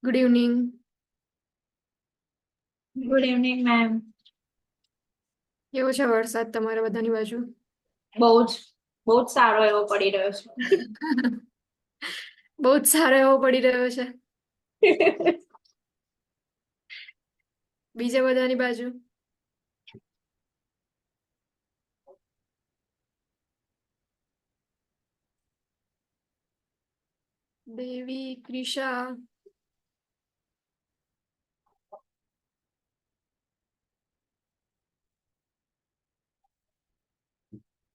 Good evening. Good evening ma'am. કેવો છે વરસાદ તમારા બધાની બાજુ? બહુ જ સારો એવો પડી રહ્યો છે. બહુ જ સારો એવો પડી રહ્યો છે બીજા બધાની બાજુ? દેવી, ક્રિશા,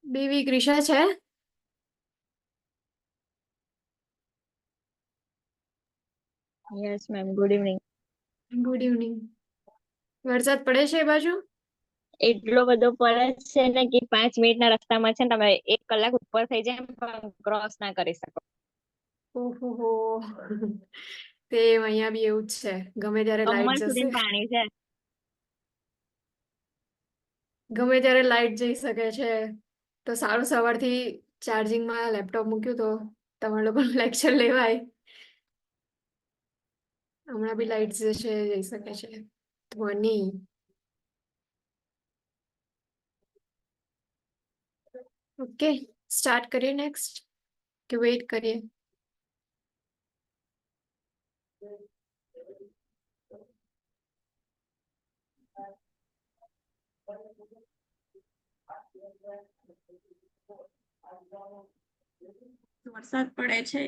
દેવી, ક્રિશા છે? Yes ma'am, good evening. Good evening. વરસાદ પડે છે એ બાજુ? એટલો બધો પડે છે ને કે 5 મિનિટના રસ્તામાં છે ને તમે 1 કલાક ઉપર થઈ જાય પણ ક્રોસ ના કરી શકો. ઓહો. તે અહીંયા બી એવું જ છે, ગમે ત્યારે કમર લાઈટ જશે, સુધી પાણી છે. ગમે ત્યારે લાઈટ જઈ શકે છે. તો સારું, સવારથી ચાર્જિંગમાં લેપટોપ મૂક્યું તો તમારા લોકોનું લેક્ચર લેવાય. હમણાં બી લાઈટ જશે, જઈ શકે છે. ધ્વનિ. ઓકે, સ્ટાર્ટ કરીએ નેક્સ્ટ કે વેઇટ કરીએ? વરસાદ પડે છે.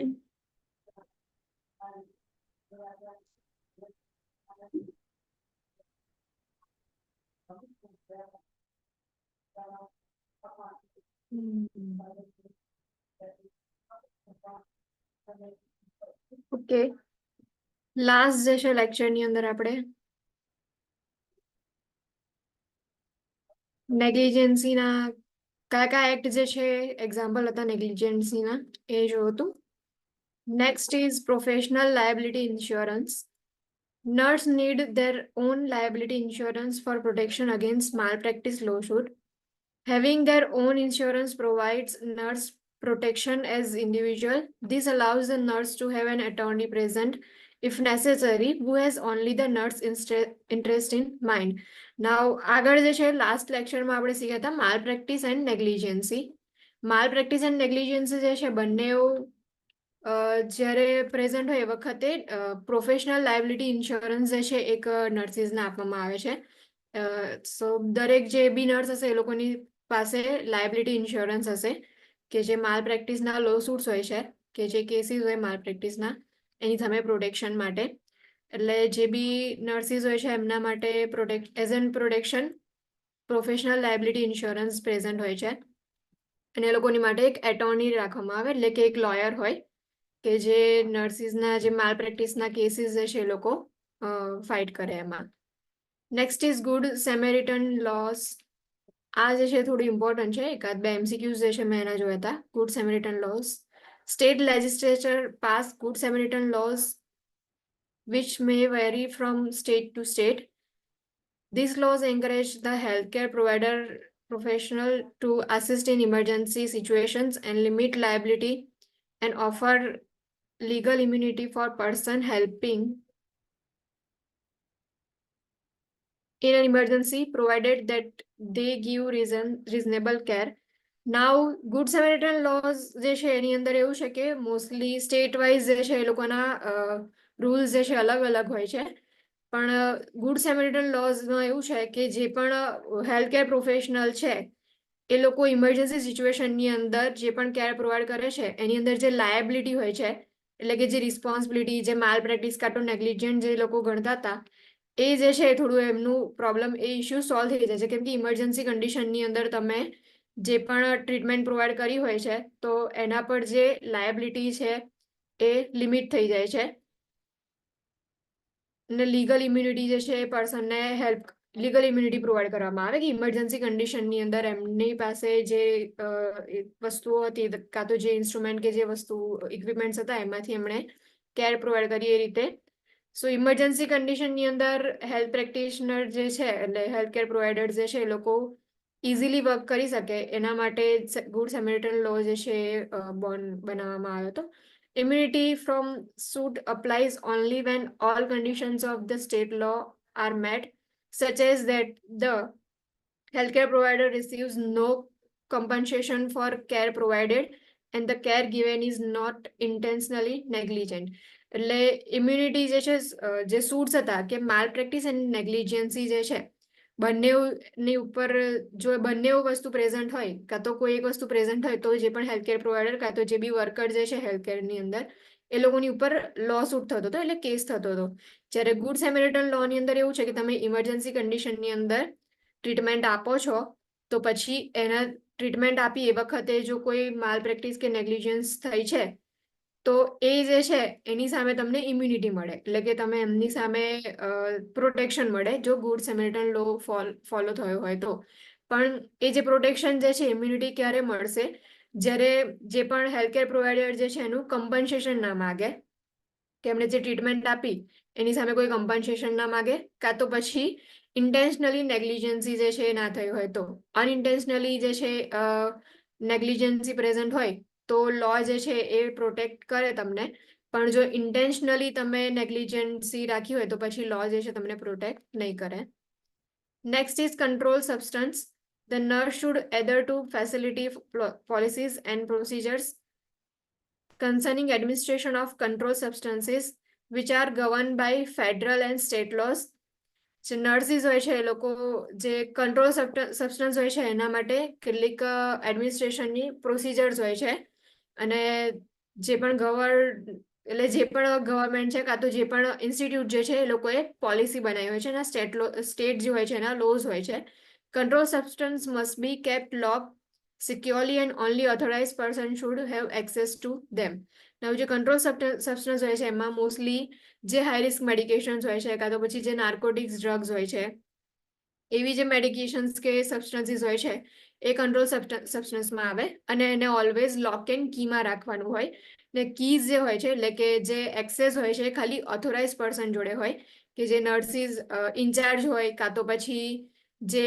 ઓકે, લાસ્ટ જે છે લેક્ચરની અંદર આપણે નેગ્લિજન્સીના કયા કયા એક્ટ જે છે એક્ઝામ્પલ હતા નેગ્લિજન્સીના એ જોયું હતું. Next is professional liability insurance. Nurse need their own liability insurance for protection against malpractice lawsuit. Having their own insurance provides nurse protection as individual. This allows the nurse to have an attorney present if necessary, who has only the nurse interest in mind. Now, આગળ જે છે last લેક્ચરમાં આપણે શીખ્યા હતા malpractice and negligence. Malpractice and negligence જે છે બંને જ્યારે પ્રેઝન્ટ હોય એ વખતે પ્રોફેશનલ લાયબિલિટી ઇન્સ્યોરન્સ જે છે એક નર્સિસને આપવામાં આવે છે. સો દરેક જે બી નર્સ હશે એ લોકોની પાસે લાયબિલિટી ઇન્સ્યોરન્સ હશે કે જે માલ પ્રેક્ટિસના લો સૂટ્સ હોય છે કે જે કેસીસ હોય માલ પ્રેક્ટિસના એની સામે પ્રોટેક્શન માટે. એટલે જે બી નર્સિસ હોય છે એમના માટે as an protection professional liability insurance present હોય છે. અને એ લોકોની માટે એક એટોર્ની રાખવામાં આવે, એટલે કે એક લોયર હોય કે જે નર્સિસના જે માલ પ્રેક્ટિસના કેસીસ છે એ લોકો ફાઇટ કરે એમાં. Next is good Samaritan laws. આ જે છે થોડું ઇમ્પોર્ટન્ટ છે, એકાદ બે એમસીક્યુઝ જે છે મેં એના જોયા હતા. Good Samaritan laws. State legislature pass good Samaritan laws which may vary from state to state. These laws encourage the healthcare provider professional to assist in emergency situations and limit liability and offer legal immunity for person helping in an emergency provided that they give reasonable care. Now, good Samaritan laws જે છે એની અંદર એવું છે કે mostly state wise જે છે એ લોકોના rules જે છે અલગ અલગ હોય છે. પણ ગુડ સેમેરિટન લોઝમાં એવું છે કે જે પણ હેલ્થ કેર પ્રોફેશનલ છે એ લોકો ઇમરજન્સી સિચ્યુએશનની અંદર જે પણ કેર પ્રોવાઈડ કરે છે એની અંદર જે લાયબિલિટી હોય છે, એટલે કે જે રિસ્પોન્સિબિલિટી, જે માલ પ્રેક્ટિસ કાં તો નેગ્લિજન્ટ જે લોકો ગણતા હતા એ જે છે થોડું એમનું પ્રોબ્લેમ, એ ઇસ્યુ સોલ્વ થઈ જાય છે. કેમ કે ઇમરજન્સી કન્ડિશનની અંદર તમે જે પણ ટ્રીટમેન્ટ પ્રોવાઈડ કરી હોય છે તો એના પર જે લાયબિલિટી છે એ લિમિટ થઈ જાય છે. અને લીગલ ઇમ્યુનિટી જે છે એ પર્સનને લીગલ ઇમ્યુનિટી પ્રોવાઈડ કરવામાં આવે કે ઇમરજન્સી કન્ડિશનની અંદર એમની પાસે જે વસ્તુઓ હતી કાં તો જે ઇન્સ્ટ્રુમેન્ટ કે જે વસ્તુ ઇક્વિપમેન્ટ્સ હતા એમાંથી એમણે કેર પ્રોવાઈડ કરી એ રીતે. સો ઇમરજન્સી કન્ડિશનની અંદર હેલ્થ પ્રેક્ટિશનર જે છે એટલે હેલ્થ કેર પ્રોવાઈડર જે છે એ લોકો ઇઝીલી વર્ક કરી શકે એના માટે ગુડ સેમેરિટન લો જે છે બનાવવામાં આવ્યો હતો. Immunity from suit applies only when all conditions of the state law are met, such as that the healthcare provider receives no compensation for care provided and the care given is not intentionally negligent. એટલે immunity જે છે જે suits હતા કે માલ practice and negligence જે છે બંનેની ઉપર જો બંને વસ્તુ પ્રેઝન્ટ હોય કાં તો કોઈ એક વસ્તુ પ્રેઝન્ટ હોય તો જે પણ હેલ્થકેર પ્રોવાઈડર કાં તો જે બી વર્કર જે છે હેલ્થકેરની અંદર એ લોકોની ઉપર લો સૂટ થતો હતો એટલે કેસ થતો હતો. જ્યારે ગુડ સેમેરિટન લોની અંદર એવું છે કે તમે ઇમરજન્સી કન્ડિશનની અંદર ટ્રીટમેન્ટ આપો છો તો પછી એના ટ્રીટમેન્ટ આપી એ વખતે જો કોઈ માલ પ્રેક્ટિસ કે નેગ્લિજન્સ થઈ છે તો એ જે છે એની સામે તમને ઇમ્યુનિટી મળે એટલે કે તમે એમની સામે પ્રોટેક્શન મળે જો ગુડ સેમેરિટન લો ફોલો થયો હોય તો. પણ એ જે પ્રોટેક્શન જે છે ઇમ્યુનિટી ક્યારે મળશે જ્યારે જે પણ હેલ્થકેર પ્રોવાઈડર જે છે એનું કમ્પન્સેશન ના માગે કે એમણે જે ટ્રીટમેન્ટ આપી એની સામે કોઈ કમ્પન્સેશન ના માગે કાં તો પછી ઇન્ટેન્શનલી નેગ્લિજન્સી જે છે એ ના થઈ હોય તો. અનઇન્ટેન્શનલી જે છે નેગ્લિજન્સી પ્રેઝન્ટ હોય તો લો જે છે એ પ્રોટેક્ટ કરે તમને, પણ જો ઇન્ટેન્શનલી તમે નેગ્લિજન્સી રાખી હોય તો પછી લો જે છે તમને પ્રોટેક્ટ નહીં કરે. Next is control substance. The nurse should adhere to facility policies and procedures concerning administration of controlled substances which are governed by federal and state laws. જે નર્સિસ હોય છે એ લોકો જે કંટ્રોલ સબસ્ટન્સ હોય છે એના માટે કેટલીક એડમિનિસ્ટ્રેશનની પ્રોસિજર્સ હોય છે અને જે પણ જે પણ ગવર્મેન્ટ છે કાં તો જે પણ ઇન્સ્ટિટ્યૂટ જે છે એ લોકોએ પોલિસી બનાવી હોય છે એના સ્ટેટ જે હોય છે એના લોઝ હોય છે. Controlled substance must be kept locked securely and only authorized person should have access to them. Now જે controlled substance હોય છે એમાં મોસ્ટલી જે હાઈ રિસ્ક મેડિકેશન્સ હોય છે કાં તો પછી જે નાર્કોટિક્સ ડ્રગ્સ હોય છે એવી જે મેડિકેશન્સ કે સબસ્ટન્સીસ હોય છે એ કંટ્રોલ સબસ્ટન્સમાં આવે અને એને ઓલવેઝ લોક એન્ડ કીમાં રાખવાનું હોય ને કીઝ જે હોય છે એટલે કે જે એક્સેસ હોય છે ખાલી ઓથોરાઇઝ પર્સન જોડે હોય કે જે નર્સિસ ઇન્ચાર્જ હોય કાં તો પછી જે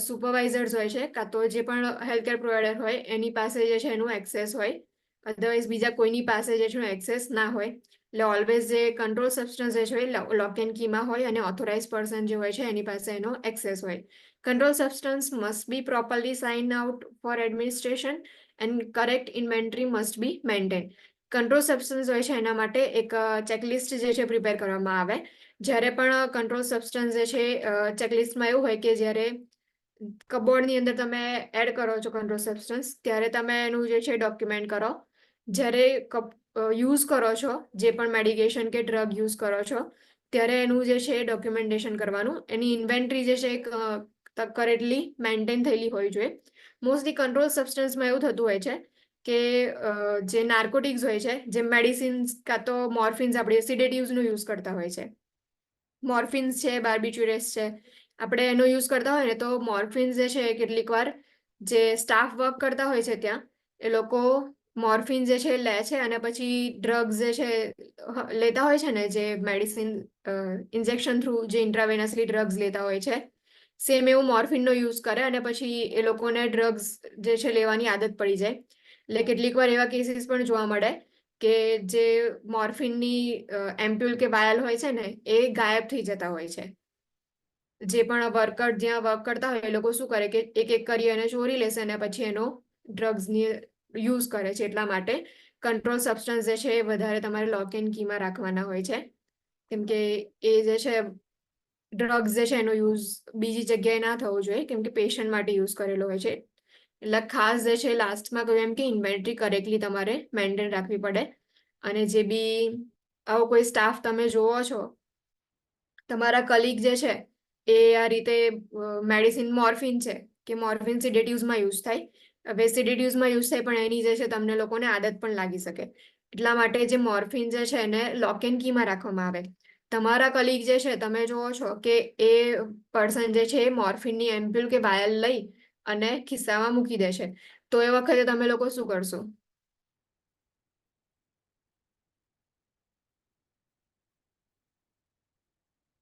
સુપરવાઇઝર્સ હોય છે કાં તો જે પણ હેલ્થકેર પ્રોવાઈડર હોય એની પાસે જે છે એનું એક્સેસ હોય, અધરવાઇઝ બીજા કોઈની પાસે જે છે એનું એક્સેસ ના હોય. એટલે ઓલવેઝ જે કંટ્રોલ સબસ્ટન્સ જે છે એ લોક એન્ડ કીમાં હોય અને ઓથોરાઇઝ પર્સન જે હોય છે એની પાસે એનો એક્સેસ હોય. Control substance must be properly sign out for administration and correct inventory must be maintain. Control substance હોય છે એના માટે એક ચેકલિસ્ટ જે છે પ્રિપેર કરવામાં આવે. જ્યારે પણ કંટ્રોલ સબસ્ટન્સ જે છે ચેકલિસ્ટમાં એવું હોય કે જ્યારે કબોર્ડની અંદર તમે એડ કરો છો કંટ્રોલ સબસ્ટન્સ ત્યારે તમે એનું જે છે ડોક્યુમેન્ટ કરો. જ્યારે યુઝ કરો છો જે પણ મેડિકેશન કે ડ્રગ યુઝ કરો છો ત્યારે એનું જે છે ડોક્યુમેન્ટેશન કરવાનું, એની ઇન્વેન્ટરી જે છે કરેક્ટલી મેન્ટેન થયેલી હોવી જોઈએ. મોસ્ટલી કંટ્રોલ સબસ્ટન્સમાં એવું થતું હોય છે કે જે નાર્કોટિક્સ હોય છે જે મેડિસિન્સ કાં તો મોર્ફિન્સ આપણે સિડેટિવ્સનો યુઝ કરતા હોય છે. મોર્ફિન્સ છે, બાર્બિચ્યુરેટ્સ છે, આપણે એનો યુઝ કરતા હોય ને તો મોર્ફિન્સ જે છે કેટલીક વાર જે સ્ટાફ વર્ક કરતા હોય છે ત્યાં એ લોકો મોર્ફિન જે છે લે છે અને પછી ડ્રગ્સ જે છે લેતા હોય છે ને જે મેડિસિન ઇન્જેક્શન થ્રુ જે ઇન્ટ્રાવેનસલી ડ્રગ્સ લેતા હોય છે સેમ એવું મોર્ફિનનો યુઝ કરે અને પછી એ લોકોને ડ્રગ્સ જે છે લેવાની આદત પડી જાય. એટલે કેટલીક વાર એવા કેસીસ પણ જોવા મળે કે જે મોર્ફિનની એમ્પ્યુલ કે વાયલ હોય છે ને એ ગાયબ થઈ જતા હોય છે. જે પણ વર્કર જ્યાં વર્ક કરતા હોય એ લોકો શું કરે કે એક એક કરી અને ચોરી લેશે અને પછી એનો ડ્રગ્સની યુઝ કરે છે. એટલા માટે કંટ્રોલ સબસ્ટન્સ જે છે એ વધારે તમારે લોક એન્ડ કીમાં રાખવાના હોય છે કેમ કે એ જે છે ડ્રગ્સ જે છે એનો યુઝ બીજી જગ્યાએ ના થવો જોઈએ કેમ કે પેશન્ટ માટે યુઝ કરેલો હોય છે. એટલે ખાસ જે છે લાસ્ટમાં કહ્યું એમ કે ઇન્વેન્ટરી કરેક્ટલી તમારે મેન્ટેન રાખવી પડે. અને જે બી આવો કોઈ સ્ટાફ તમે જોવો છો તમારા કલીગ જે છે એ આ રીતે મેડિસિન મોર્ફિન છે કે મોર્ફિન સિડેટિવ્સમાં યુઝ થાય. હવે સિડેટિવ્સમાં યુઝ થાય પણ એની જે છે તમને લોકોને આદત પણ લાગી શકે. એટલા માટે જે મોર્ફિન જે છે એને લોક એન્ડ કીમાં રાખવામાં આવે. તમારા કલીગ જે છે તમે જોવો છો કે એ પર્સન જે છે એ મોર્ફિનની એમ્પ્યુલ કે વાયલ લઈ અને ખિસ્સામાં મૂકી દે છે તો એ વખતે તમે લોકો શું કરશો?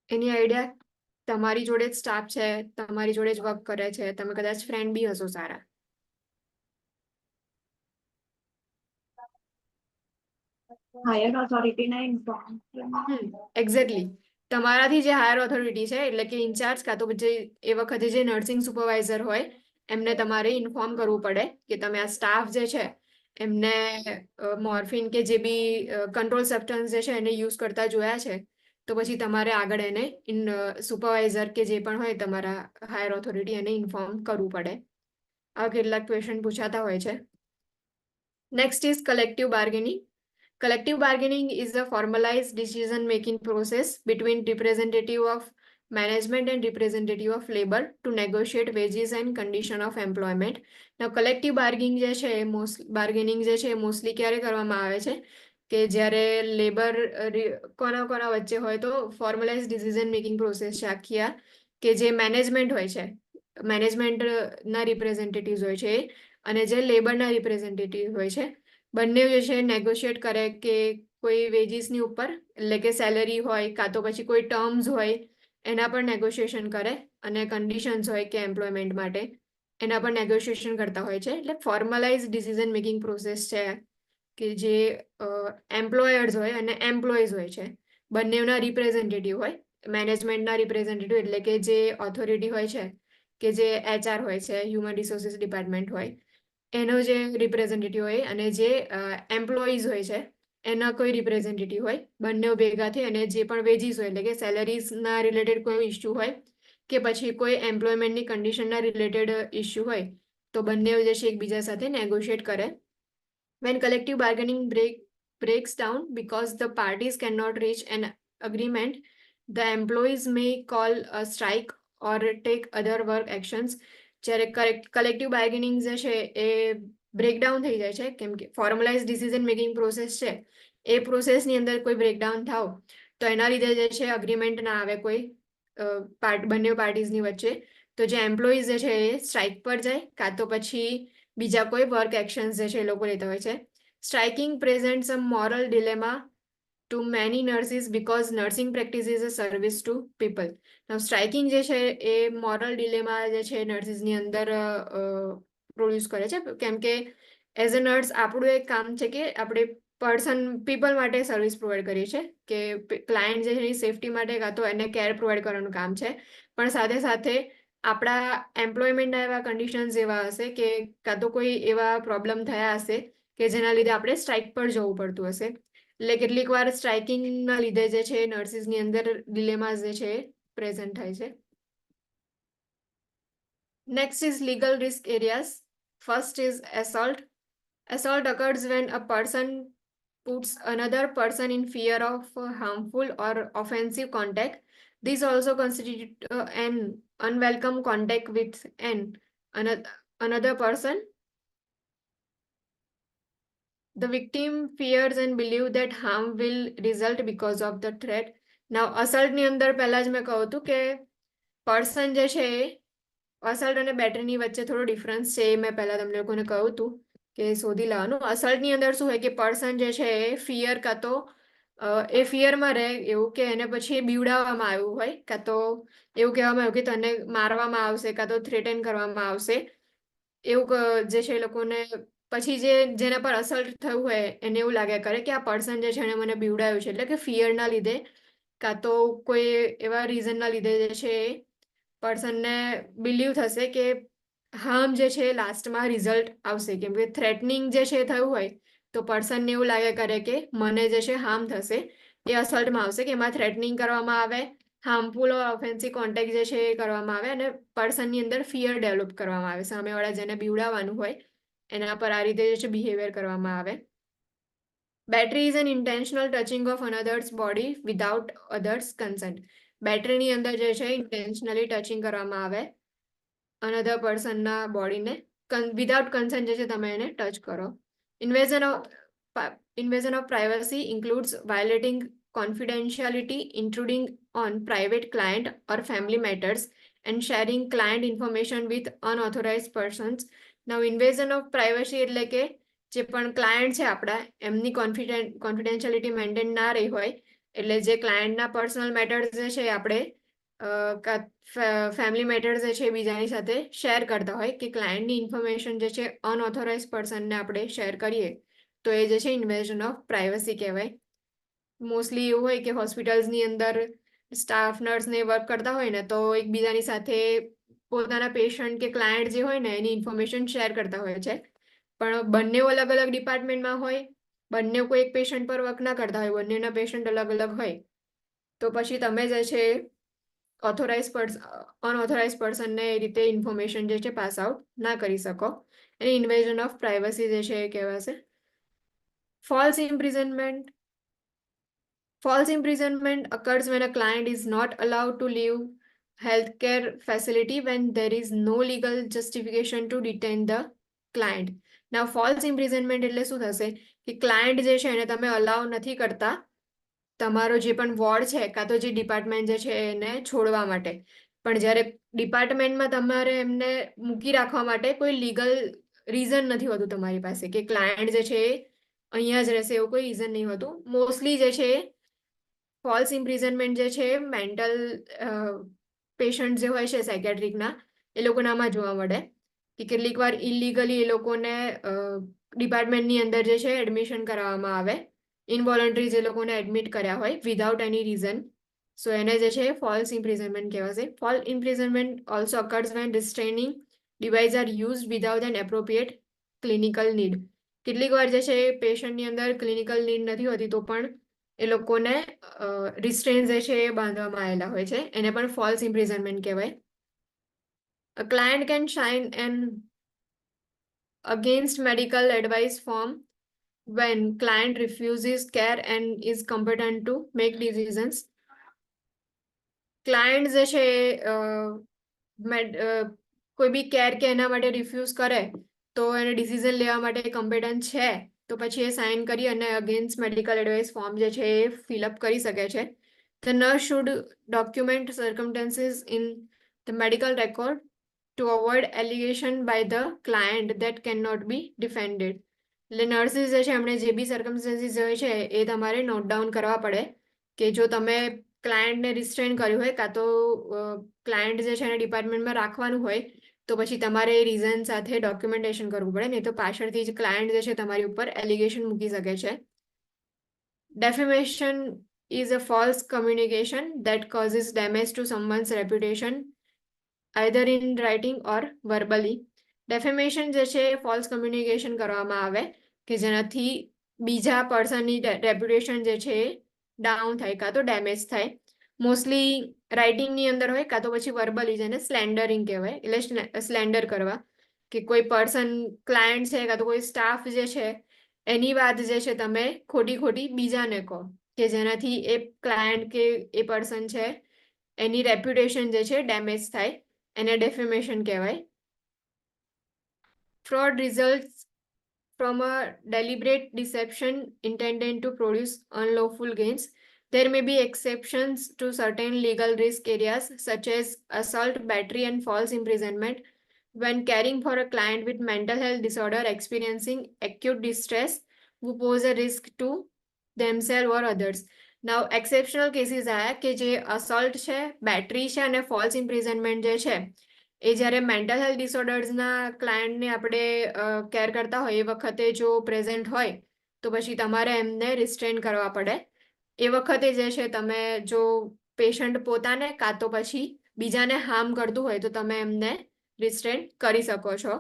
એની આઈડિયા? તમારી જોડે જ સ્ટાફ છે, તમારી જોડે જ વર્ક કરે છે, તમે કદાચ ફ્રેન્ડ બી હશો સારા. હાયર ઓથોરિટીના ઇન્ફોર્મ એક્ઝેક્ટલી તમારાથી જે હાયર ઓથોરિટી છે એટલે કે ઇન્ચાર્જ કાં તો જે એ વખતે જે નર્સિંગ સુપરવાઇઝર હોય એમને તમારે ઇન્ફોર્મ કરવું પડે કે તમે આ સ્ટાફ જે છે એમને મોર્ફિન કે જે બી કંટ્રોલ સબસ્ટન્સ જે છે એને યુઝ કરતા જોયા છે તો પછી તમારે આગળ એને સુપરવાઇઝર કે જે પણ હોય તમારા હાયર ઓથોરિટી એને ઇન્ફોર્મ કરવું પડે આ કેટલાક ક્વેશ્ચન પૂછાતા હોય છે next is collective bargaining Collective bargaining is a formalized decision-making process between representative of management and representative of labor to negotiate wages and condition of employment. Now, collective bargaining જે છે bargaining જે છે mostly ક્યારે કરવામાં આવે છે કે જ્યારે લેબર કોના વચ્ચે હોય તો ફોર્મલાઇઝ ડિસિઝન મેકિંગ પ્રોસેસ છે આખી આ કે જે મેનેજમેન્ટ હોય છે મેનેજમેન્ટના રિપ્રેઝેન્ટેટિવ્સ હોય છે અને જે લેબરના રિપ્રેઝેન્ટેટિવ હોય છે બંને જે છે નેગોશિએટ કરે કે કોઈ વેજીસની ઉપર એટલે કે સેલરી હોય કાં તો પછી કોઈ ટર્મ્સ હોય એના પર નેગોશિએશન કરે અને કન્ડિશન્સ હોય કે એમ્પ્લોયમેન્ટ માટે એના પર નેગોશિએશન કરતા હોય છે એટલે ફોર્મલાઇઝ ડિસિઝન મેકિંગ પ્રોસેસ છે કે જે એમ્પ્લોયર્સ હોય અને એમ્પ્લોઈઝ હોય છે બંનેના રિપ્રેઝેન્ટેટિવ હોય મેનેજમેન્ટના રિપ્રેઝેન્ટેટિવ એટલે કે જે ઓથોરિટી હોય છે કે જે HR હોય છે હ્યુમન રિસોર્સિસ ડિપાર્ટમેન્ટ હોય એનો જે રિપ્રેઝેન્ટેટિવ હોય અને જે એમ્પ્લોઈઝ હોય છે એના કોઈ રિપ્રેઝેન્ટેટિવ હોય બંને ભેગાથી અને જે પણ વેજીસ હોય એટલે કે સેલરીઝના રિલેટેડ કોઈ ઇસ્યુ હોય કે પછી કોઈ એમ્પ્લોયમેન્ટની કન્ડિશનના રિલેટેડ ઇસ્યુ હોય તો બંને જે છે એકબીજા સાથે નેગોશિએટ કરે when collective bargaining breaks down because the parties cannot reach an agreement the employees may call a strike or take other work actions જ્યારે કલેક્ટિવ બાર્ગેનિંગ જે છે એ બ્રેકડાઉન થઈ જાય છે કેમ કે ફોર્મલાઇઝ ડિસિઝન મેકિંગ પ્રોસેસ છે એ પ્રોસેસની અંદર કોઈ બ્રેકડાઉન થાવ તો એના લીધે જે છે અગ્રીમેન્ટ ના આવે કોઈ બંને પાર્ટીઝની વચ્ચે તો જે એમ્પ્લોઈઝ જે છે એ સ્ટ્રાઇક પર જાય કાં તો પછી બીજા કોઈ વર્ક એક્શન્સ જે છે એ લોકો લેતા હોય છે striking presents a moral dilemma to many nurses because nursing practice is a service to people. Now, striking જે છે એ મોરલ ડિલેમા જે છે નર્સિસની અંદર પ્રોડ્યુસ કરે છે કેમ કે એઝ અ નર્સ આપણું એક કામ છે કે આપણે પીપલ માટે સર્વિસ પ્રોવાઈડ કરીએ છીએ કે ક્લાયન્ટ જે છે એની સેફટી માટે કાં તો એને કેર પ્રોવાઈડ કરવાનું કામ છે પણ સાથે સાથે આપણા એમ્પ્લોયમેન્ટના એવા કન્ડિશન્સ એવા હશે કે કાં તો કોઈ એવા પ્રોબ્લેમ થયા હશે કે જેના લીધે આપણે સ્ટ્રાઇક પર જવું પડતું હશે એટલે કેટલીક વાર સ્ટ્રાઇકિંગના લીધે જે છે નર્સિસની અંદર ડિલેમાસ જે છે પ્રેઝન્ટ થાય છે next is legal risk areas first is assault occurs when a person puts another person in fear of harmful or offensive contact this also constitutes an unwelcome contact with another person. The victim fears and believes that harm will result because of the threat. Now, assault ની અંદર પહેલા જ મેં કહું હતું કે person જે છે અસલ્ટ અને બેટરીની વચ્ચે થોડો ડિફરન્સ છે એ મેં પહેલા તમને લોકોને કહ્યું હતું કે શોધી લેવાનું અસલ્ટની અંદર શું હોય કે પર્સન જે છે એ ફિયર કાં તો એ ફિયરમાં રહે એવું કે એને પછી બીવડાવવામાં આવ્યું હોય કાં તો એવું કહેવામાં આવ્યું કે તને મારવામાં આવશે કાં તો થ્રેટન કરવામાં આવશે એવું જે છે એ લોકોને પછી જેના પર અસલ્ટ થયું હોય એને એવું લાગ્યા કરે કે આ પર્સન જે છે એને મને બીવડાવ્યું છે એટલે કે ફિયરના લીધે કાં તો કોઈ એવા રીઝનના લીધે જે છે એ પર્સનને બિલીવ થશે કે હાર્મ જે છે લાસ્ટમાં રિઝલ્ટ આવશે કેમ કે થ્રેટનિંગ જે છે થયું હોય તો પર્સનને એવું લાગે કરે કે મને જે છે હાર્મ થશે એ અસલ્ટમાં આવશે કે એમાં થ્રેટનિંગ કરવામાં આવે હાર્મફુલ ઓફેન્સિવ કોન્ટેક્ટ જે છે એ કરવામાં આવે અને પર્સનની અંદર ફિયર ડેવલપ કરવામાં આવે સામેવાળા જેને બીવડાવવાનું હોય એના પર આ રીતે જે છે બિહેવિયર કરવામાં આવે battery is an intentional touching of another's body without others consent બેટરીની અંદર જે છે ઇન્ટેન્શનલી ટચિંગ કરવામાં આવે અનધર પર્સનના બોડીને વિધાઉટ કન્સન્ટ જે છે તમે એને ટચ કરો invasion of privacy includes violating confidentiality intruding on private client or family matters and sharing client information with unauthorized persons now invasion of privacy એટલે કે જે પણ ક્લાયન્ટ છે આપણા એમની કોન્ફિડેન્શિયાલિટી મેન્ટેન ના રહી હોય એટલે જે ક્લાયન્ટના પર્સનલ મેટર્સ જે છે આપણે ફેમિલી મેટર્સ જે છે બીજાની સાથે શેર કરતા હોય કે ક્લાયન્ટની ઇન્ફોર્મેશન જે છે અનઓથોરાઇઝ પર્સનને આપણે શેર કરીએ તો એ જે છે ઇન્વેઝન ઓફ પ્રાઇવસી કહેવાય. મોસ્ટલી એવું હોય કે હોસ્પિટલ્સની અંદર સ્ટાફ નર્સ ને વર્ક કરતા હોય ને તો એકબીજાની સાથે પોતાના પેશન્ટ કે ક્લાયન્ટ જે હોય ને એની ઇન્ફોર્મેશન શેર કરતા હોય છે, પણ બંને અલગ અલગ ડિપાર્ટમેન્ટમાં હોય, બંને કોઈ એક પેશન્ટ પર વર્ક ના કરતા હોય, બંનેના પેશન્ટ અલગ અલગ હોય, તો પછી તમે જે છે અનઓથોરાઇઝ પર્સનને એ રીતે ઇન્ફોર્મેશન જે છે પાસ આઉટ ના કરી શકો. એને ઇન્વેઝન ઓફ પ્રાઇવસી જે છે એ કહેવાશે. False imprisonment. False imprisonment occurs when a client is not allowed to leave healthcare facility when there is no legal justification to detain the client. Now, false imprisonment એટલે શું થશે કે ક્લાયન્ટ જે છે એને તમે અલાઉ નથી કરતા તમારો જે પણ વોર્ડ છે કાં તો જે ડિપાર્ટમેન્ટ જે છે એને છોડવા માટે, પણ જ્યારે ડિપાર્ટમેન્ટમાં તમારે એમને મૂકી રાખવા માટે કોઈ લીગલ રીઝન નથી હોતું તમારી પાસે કે ક્લાયન્ટ જે છે એ અહીંયા જ રહેશે, એવું કોઈ રીઝન નહીં હોતું. મોસ્ટલી જે છે ફોલ્સ ઇમ્પ્રિઝનમેન્ટ જે છે મેન્ટલ પેશન્ટ જે હોય છે સાયકેટ્રિકના એ લોકોનામાં જોવા મળે કે કેટલીક વાર ઇલીગલી એ લોકોને ડિપાર્ટમેન્ટની અંદર જે છે એડમિશન કરાવવામાં આવે, ઇનવોલન્ટરી જે લોકોને એડમિટ કર્યા હોય વિધાઉટ એની રીઝન. સો એને જે છે ફોલ્સ ઇમ્પ્રિઝનમેન્ટ કહેવાશે. False imprisonment also occurs when restraining device are use without an appropriate clinical need. કેટલીક વાર જે છે પેશન્ટની અંદર ક્લિનિકલ નીડ નથી હોતી તો પણ એ લોકોને રિસ્ટ્રેન જે છે એ બાંધવામાં આવેલા હોય છે, એને પણ ફોલ્સ ઇમ્પ્રિઝનમેન્ટ કહેવાય. A client can sign an against medical advice form when client refuses care and is competent to make decisions. Client જે છે કોઈ બી કેર કે એના માટે રિફ્યુઝ કરે તો એને ડિસિઝન લેવા માટે કમ્પિટન્ટ છે તો પછી એ સાઇન કરી અને અગેન્સ્ટ મેડિકલ એડવાઇસ ફોર્મ જે છે એ ફિલઅપ કરી શકે છે. The nurse should document circumstances in the medical record to avoid allegation by the client that cannot be defended. એટલે નર્સિસ જે છે એમણે જે બી સર્કમસ્ટન્સીસ હોય છે એ તમારે નોટ ડાઉન કરવા પડે કે જો તમે ક્લાયન્ટને રિસ્ટ્રેન કર્યું હોય કાં તો ક્લાયન્ટ જે છે એને ડિપાર્ટમેન્ટમાં રાખવાનું હોય તો પછી તમારે એ રીઝન સાથે ડોક્યુમેન્ટેશન કરવું પડે, નહીં તો પાછળથી જ ક્લાયન્ટ જે છે તમારી ઉપર એલિગેશન મૂકી શકે છે. Defamation is a false communication that causes damage to someone's reputation either in writing or verbally. Defamation જે છે ફોલ્સ કમ્યુનિકેશન કરવામાં આવે કે જેનાથી બીજા પર્સનની રેપ્યુટેશન જે છે એ ડાઉન થાય કાં તો ડેમેજ થાય. મોસ્ટલી રાઇટિંગની અંદર હોય કાં તો પછી વર્બલી, જેને સ્લેન્ડરિંગ કહેવાય, એટલે સ્લેન્ડર કરવા કે કોઈ પર્સન ક્લાયન્ટ છે કાં તો કોઈ સ્ટાફ જે છે એની વાત જે છે તમે ખોટી બીજાને કહો કે જેનાથી એ ક્લાયન્ટ કે એ પર્સન છે એની રેપ્યુટેશન જે છે ડેમેજ થાય, એને ડેફેમેશન કહેવાય. Fraud results from a deliberate deception intended to produce unlawful gains. There may be exceptions to certain legal risk areas such as assault, battery, and false imprisonment when caring for a client with mental health disorder experiencing acute distress who pose a risk to themselves or others. Now, exceptional cases આયા કે જે assault છે, battery છે અને false imprisonment જે છે એ જ્યારે mental health ડિસઓર્ડર્સના ક્લાયન્ટને આપણે કેર કરતા હોય એ વખતે જો પ્રેઝન્ટ હોય તો પછી તમારે એમને રિસ્ટ્રેન કરવા પડે. એ વખતે જે છે તમે જો પેશન્ટ પોતાને કાં તો પછી બીજાને હાર્મ કરતું હોય તો તમે એમને રિસ્ટ્રેન કરી શકો છો.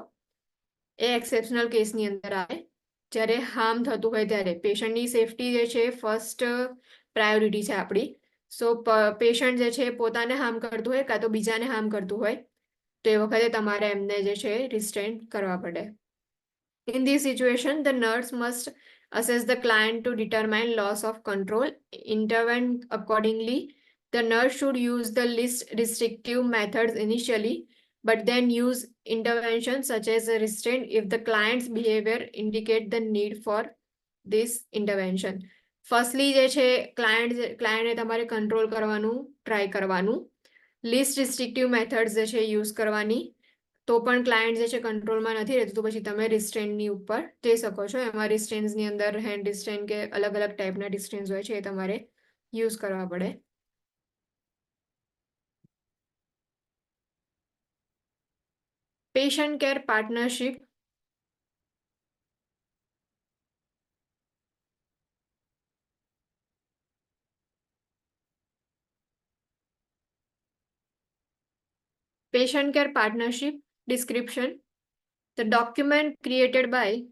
એ એક્સેપ્શનલ કેસની અંદર આવે જ્યારે હાર્મ થતું હોય ત્યારે. પેશન્ટની સેફટી જે છે ફર્સ્ટ પ્રાયોરિટી છે આપણી. સો પેશન્ટ જે છે પોતાને હાર્મ કરતું હોય કાં તો બીજાને હાર્મ કરતું હોય તો એ વખતે તમારે એમને જે છે રિસ્ટ્રેન કરવા પડે. In this situation, the nurse must assess the client to determine loss of control, intervene accordingly. The nurse should use the least restrictive methods initially, but then use interventions such as a restraint if the client's behavior indicate the need for this intervention. Firstly જે છે ક્લાયન્ટને તમારે control કરવાનું try કરવાનું, list રિસ્ટ્રિક્ટિવ methods જે છે use કરવાની, તો પણ ક્લાયન્ટ જે છે કંટ્રોલમાં નથી રહેતું તો પછી તમે રિસ્ટ્રેન્ટની ઉપર જઈ શકો છો. એમાં રિસ્ટ્રેન્ટ્સની અંદર હેન્ડ રિસ્ટ્રેન્ટ કે અલગ અલગ ટાઈપના રિસ્ટ્રેન્ટ્સ હોય છે એ તમારે યુઝ કરવા પડે. Patient care partnership. Patient care partnership description. The document created by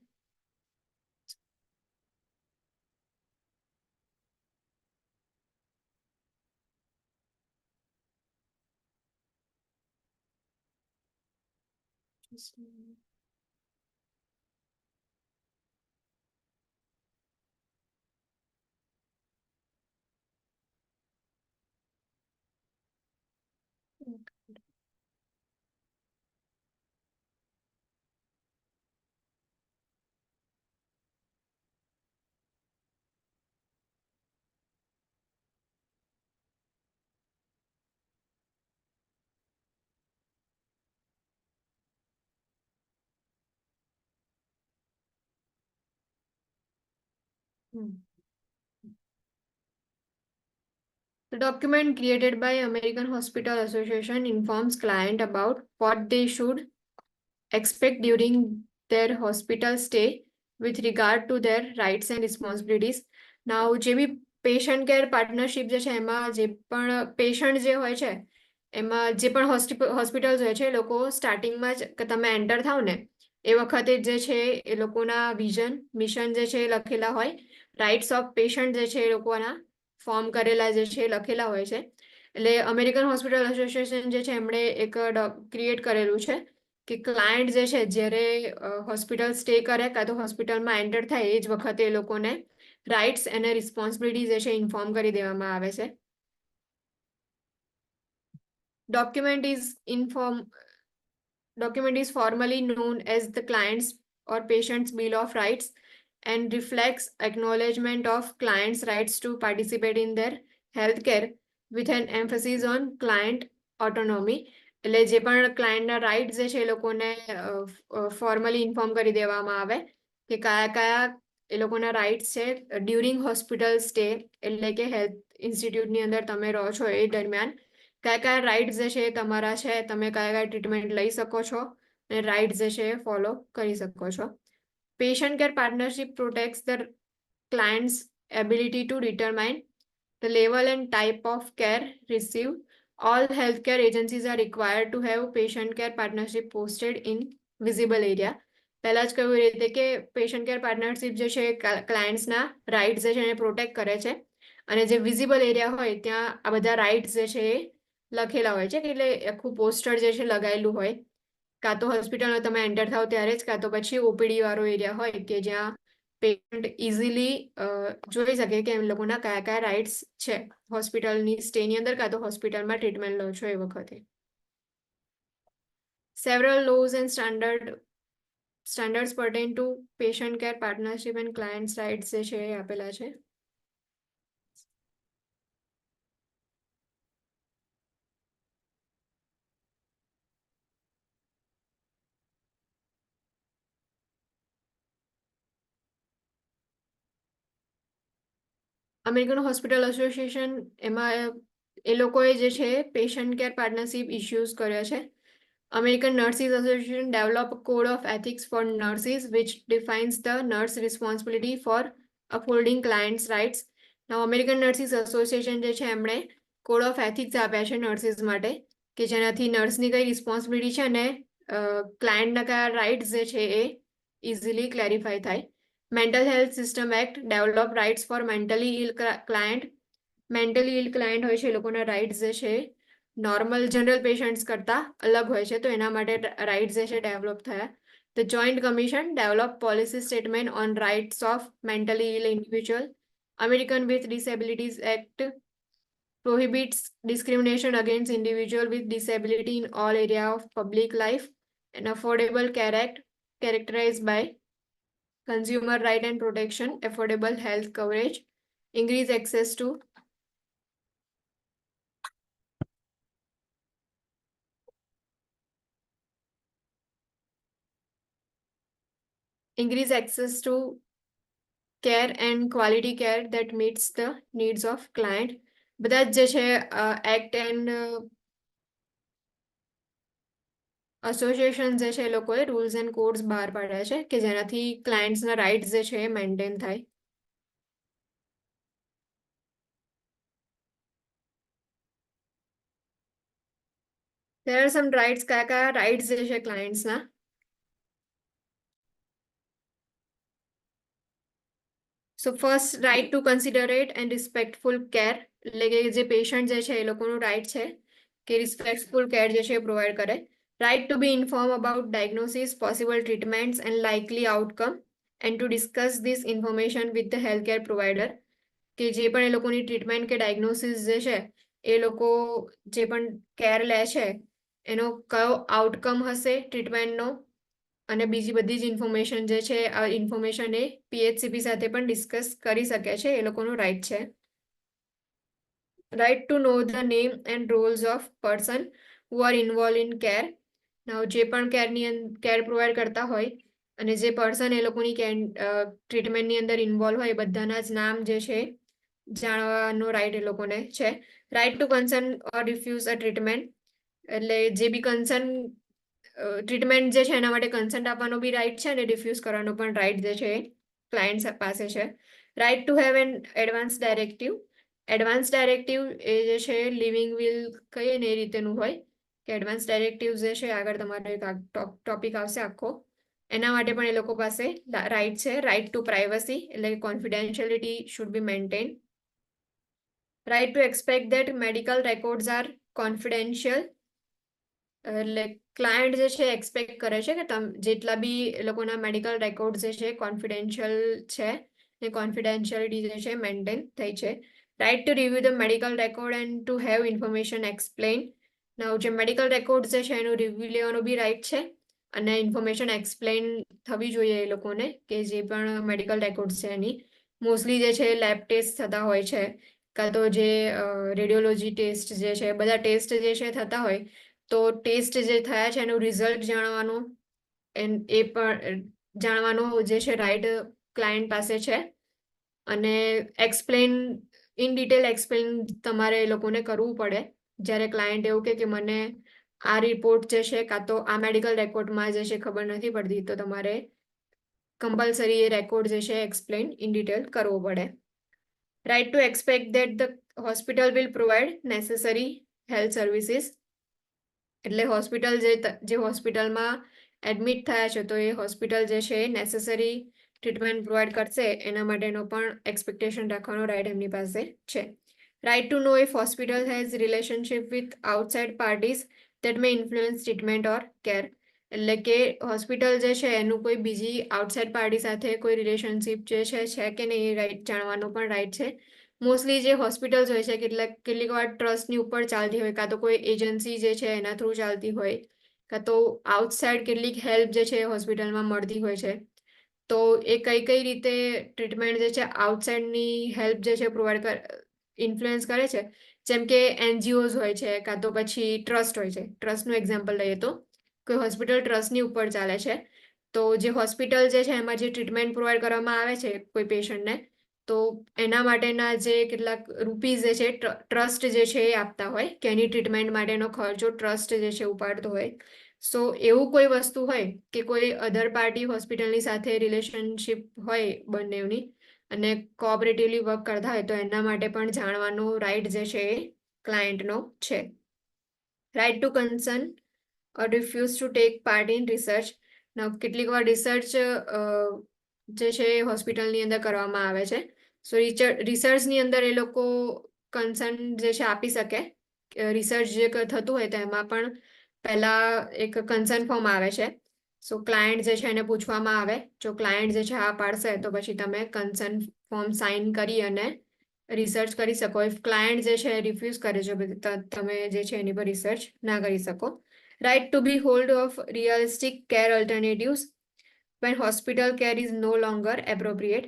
The document created by American Hospital Association informs client about what they should expect during their hospital stay with regard to their rights and responsibilities. Now જે બી patient care partnership જે છે એમાં જે પણ patient જે હોય છે એમાં જે પણ હોસ્પિટલ્સ હોય છે એ લોકો સ્ટાર્ટિંગમાં જ કે તમે એન્ટર થાવ ને એ વખતે જે છે એ લોકોના વિઝન મિશન જે છે એ લખેલા હોય રાઇટ્સ ઓફ પેશન્ટ જે છે એ લોકોના ફોર્મ કરેલા જે છે એ લખેલા હોય છે એટલે અમેરિકન હોસ્પિટલ એસોસિએશન જે છે એમણે એક ક્રિએટ કરેલું છે કે ક્લાયન્ટ જે છે જ્યારે હોસ્પિટલ સ્ટે કરે કાં તો હોસ્પિટલમાં એન્ટર થાય એ જ વખતે એ લોકોને રાઇટ્સ અને રિસ્પોન્સિબિલિટી જે છે ઇન્ફોર્મ કરી દેવામાં આવે છે document is formally known as the client's or patient's bill of rights and reflects acknowledgement of clients' rights to participate in their healthcare with an emphasis on client autonomy. એટલે જે પણ ક્લાયન્ટના rights જે છે એ લોકોને ફોર્મલી ઇન્ફોર્મ કરી દેવામાં આવે કે કયા કયા એ લોકોના રાઇટ્સ છે ડ્યુરિંગ હોસ્પિટલ સ્ટે એટલે કે હેલ્થ ઇન્સ્ટિટ્યૂટની અંદર તમે રહો છો એ દરમિયાન કયા કયા રાઇટ્સ જે છે તમારા છે તમે કયા કયા ટ્રીટમેન્ટ લઈ શકો છો અને રાઇટ્સ જે છે ફોલો કરી શકો છો patient care partnership પ્રોટેક્ટ્સ the client's ability to determine the level and type of care received. All healthcare agencies are required to have patient care partnership posted in visible area. પહેલા જ કહ્યું એ રીતે કે પેશન્ટ કેર પાર્ટનરશિપ જે છે ક્લાયન્ટ્સના rights જે છે એને પ્રોટેક્ટ કરે છે અને જે વિઝિબલ એરિયા હોય ત્યાં આ બધા રાઇટ્સ જે છે એ લખેલા હોય છે એટલે આખું પોસ્ટર જે છે લગાવેલું હોય કાં તો હોસ્પિટલમાં તમે એન્ટર થાવ ત્યારે જ કાં તો પછી ઓપીડી વાળો એરિયા હોય કે જ્યાં પેશન્ટ ઇઝીલી જોઈ શકે કે એમ લોકોના કયા કયા રાઇટ્સ છે હોસ્પિટલની સ્ટેની અંદર કાં તો હોસ્પિટલમાં ટ્રીટમેન્ટ લો છો એ વખતે several laws and standards pertain to patient care partnership and clients rights જે છે એ આપેલા છે અમેરિકન હોસ્પિટલ એસોસિએશન એમાં એ લોકોએ જે છે પેશન્ટ કેર પાર્ટનરશિપ ઇશ્યુઝ કર્યા છે American Nurses Association developed a code of ethics for nurses which defines the nurse responsibility for upholding clients' rights. Now, American Nurses Association જે છે એમણે કોડ ઓફ એથિક્સ આપ્યા છે નર્સિસ માટે કે જેનાથી નર્સની કઈ રિસ્પોન્સિબિલિટી છે અને ક્લાયન્ટના કયા રાઇટ્સ જે છે એ ઇઝીલી ક્લેરિફાય થાય mental health system act develop rights for mentally ill client mentally ill client હોય છે એ લોકોના રાઇટ્સ જે છે નોર્મલ જનરલ પેશન્ટ્સ કરતાં અલગ હોય છે તો એના માટે રાઇટ્સ જે છે ડેવલપ થયા The Joint Commission developed policy statement on rights of mentally ill individual. American with Disabilities Act prohibits discrimination against individual with disability in all area of public life. An Affordable Care Act characterized by consumer right and protection, affordable health coverage, increase access to care and quality care that meets the needs of client. બધા જ જે છે act and association જે છે એ લોકોએ rules and codes બહાર પાડ્યા છે કે જેનાથી ક્લાયન્ટ્સના રાઇટ્સ જે છે એ મેન્ટેન થાય there are some rights, કયા rights જે છે clients ના. So first, right to considerate and respectful care, એટલે કે જે પેશન્ટ જે છે એ લોકોનું રાઇટ છે કે રિસ્પેક્ટફુલ કેર જે છે એ પ્રોવાઈડ કરે. Right to be inform about diagnosis, possible treatments and likely outcome and to discuss this information with the health care provider, કે જે પણ એ લોકોની ટ્રીટમેન્ટ કે ડાયગ્નોસિસ જે છે એ લોકો જે પણ કેર લે છે એનો કયો આઉટકમ હશે ટ્રીટમેન્ટનો, અને બીજી બધી જ ઇન્ફોર્મેશન જે છે આ ઇન્ફોર્મેશન એ PHCP સાથે પણ ડિસ્કસ કરી શકે છે, એ લોકોનો રાઇટ છે. Right to know the name and roles of person who are involve in care. Now જે પણ કેર પ્રોવાઈડ કરતા હોય અને જે પર્સન એ લોકોની ટ્રીટમેન્ટની અંદર ઇન્વોલ્વ હોય, બધાના જ નામ જે છે જાણવાનો રાઇટ એ લોકોને છે. Right to consent or refuse a treatment, એટલે જે બી કન્સર્ન ટ્રીટમેન્ટ જે છે એના માટે કન્સન્ટ આપવાનો બી રાઇટ છે અને રિફ્યુઝ કરવાનો પણ રાઇટ જે છે ક્લાયન્ટ પાસે છે. Right to have an advance directive. Advance directive એ જે છે લિવિંગ વિલ કહીએ ને એ રીતેનું હોય કે એડવાન્સ ડાયરેક્ટિવ જે છે આગળ તમારો એક ટોપિક આવશે આખો, એના માટે પણ એ લોકો પાસે રાઇટ છે. રાઇટ ટુ પ્રાઇવસી, એટલે confidentiality should be maintain. Right to expect that medical records are confidential, એટલે ક્લાયન્ટ જે છે એક્સપેક્ટ કરે છે કે જેટલા બી એ લોકોના મેડિકલ રેકોર્ડ જે છે કોન્ફિડેન્શિયલ છે ને કોન્ફિડેન્શિયલિટી જે છે મેન્ટેન થઈ છે. Right to review the medical record and to have information explain. Now જે મેડિકલ રેકોર્ડ જે છે એનું રિવ્યુ લેવાનો બી રાઇટ છે અને ઇન્ફોર્મેશન એક્સપ્લેન થવી જોઈએ એ લોકોને, કે જે પણ મેડિકલ રેકોર્ડ છે એની મોસ્ટલી જે છે લેબ ટેસ્ટ થતા હોય છે, કાં તો જે રેડિયોલોજી ટેસ્ટ જે છે, બધા ટેસ્ટ જે છે થતા હોય, તો ટેસ્ટ જે થયા છે એનું રિઝલ્ટ જાણવાનું એ પણ જાણવાનું જે છે રાઇટ ક્લાયન્ટ પાસે છે. અને એક્સપ્લેન ઇન ડિટેલ એક્સપ્લેન તમારે એ લોકોને કરવું પડે જ્યારે ક્લાયન્ટ એવું કે મને આ રિપોર્ટ જે છે કાં તો આ મેડિકલ રેકોર્ડમાં જે છે ખબર નથી પડતી, તો તમારે કમ્પલસરી એ રેકોર્ડ જે છે એક્સપ્લેન ઇન ડિટેલ કરવો પડે. Right to expect that the hospital will provide necessary health services, એટલે હોસ્પિટલ જે હોસ્પિટલમાં એડમિટ થયા છે તો એ હોસ્પિટલ જે છે નેસેસરી ટ્રીટમેન્ટ પ્રોવાઈડ કરશે એના માટેનો પણ એક્સપેક્ટેશન રાખવાનો રાઇટ એમની પાસે છે. Right to know if hospital has relationship with outside parties that may influence treatment or care, એટલે કે હોસ્પિટલ જે છે એનું કોઈ બીજી આઉટસાઇડ પાર્ટી સાથે કોઈ રિલેશનશિપ જે છે કે નહીં એ રાઇટ જાણવાનો પણ રાઇટ છે. મોસ્ટલી જે હોસ્પિટલ્સ હોય છે કેટલીક વાર ટ્રસ્ટની ઉપર ચાલતી હોય, કાં તો કોઈ એજન્સી જે છે એના થ્રુ ચાલતી હોય, કાં તો આઉટસાઇડ કેટલીક હેલ્પ જે છે હોસ્પિટલમાં મળતી હોય છે. તો એ કઈ રીતે ટ્રીટમેન્ટ જે છે આઉટસાઇડની હેલ્પ જે છે પ્રોવાઈડ ઇન્ફ્લુઅન્સ કરે છે, જેમ કે NGOs હોય છે, કાં તો પછી ટ્રસ્ટ હોય છે. ટ્રસ્ટનું એક્ઝામ્પલ લઈએ તો કોઈ હોસ્પિટલ ટ્રસ્ટની ઉપર ચાલે છે, તો જે હોસ્પિટલ જે છે એમાં જે ટ્રીટમેન્ટ પ્રોવાઈડ કરવામાં આવે છે કોઈ પેશન્ટને, તો એના માટેના જે કેટલાક રૂપીઝ જે છે ટ્રસ્ટ જે છે એ આપતા હોય કે એની ટ્રીટમેન્ટ માટેનો ખર્ચો ટ્રસ્ટ જે છે ઉપાડતો હોય. સો એવું કોઈ વસ્તુ હોય કે કોઈ અધર પાર્ટી હોસ્પિટલની સાથે રિલેશનશિપ હોય બંનેની અને કોઓપરેટિવલી વર્ક કરતા હોય, તો એના માટે પણ જાણવાનો રાઇટ જે છે એ ક્લાયન્ટનો છે. Right to consent or refuse to take part in research. કેટલીક વાર રિસર્ચ જે છે એ હોસ્પિટલની અંદર કરવામાં આવે છે, સો રિસર્ચની અંદર એ લોકો કન્સર્ન જે છે આપી શકે. રિસર્ચ જે થતું હોય તો એમાં પણ પહેલા એક કન્સર્ન ફોર્મ આવે છે, સો ક્લાયન્ટ જે છે એને પૂછવામાં આવે, જો ક્લાયન્ટ જે છે હા પાડશે તો પછી તમે કન્સર્ન ફોર્મ સાઇન કરી અને રિસર્ચ કરી શકો. ઇફ ક્લાયન્ટ જે છે રિફ્યુઝ કરે છે તમે જે છે એની પર રિસર્ચ ના કરી શકો. Right to be hold of realistic care alternatives when hospital care is no longer appropriate.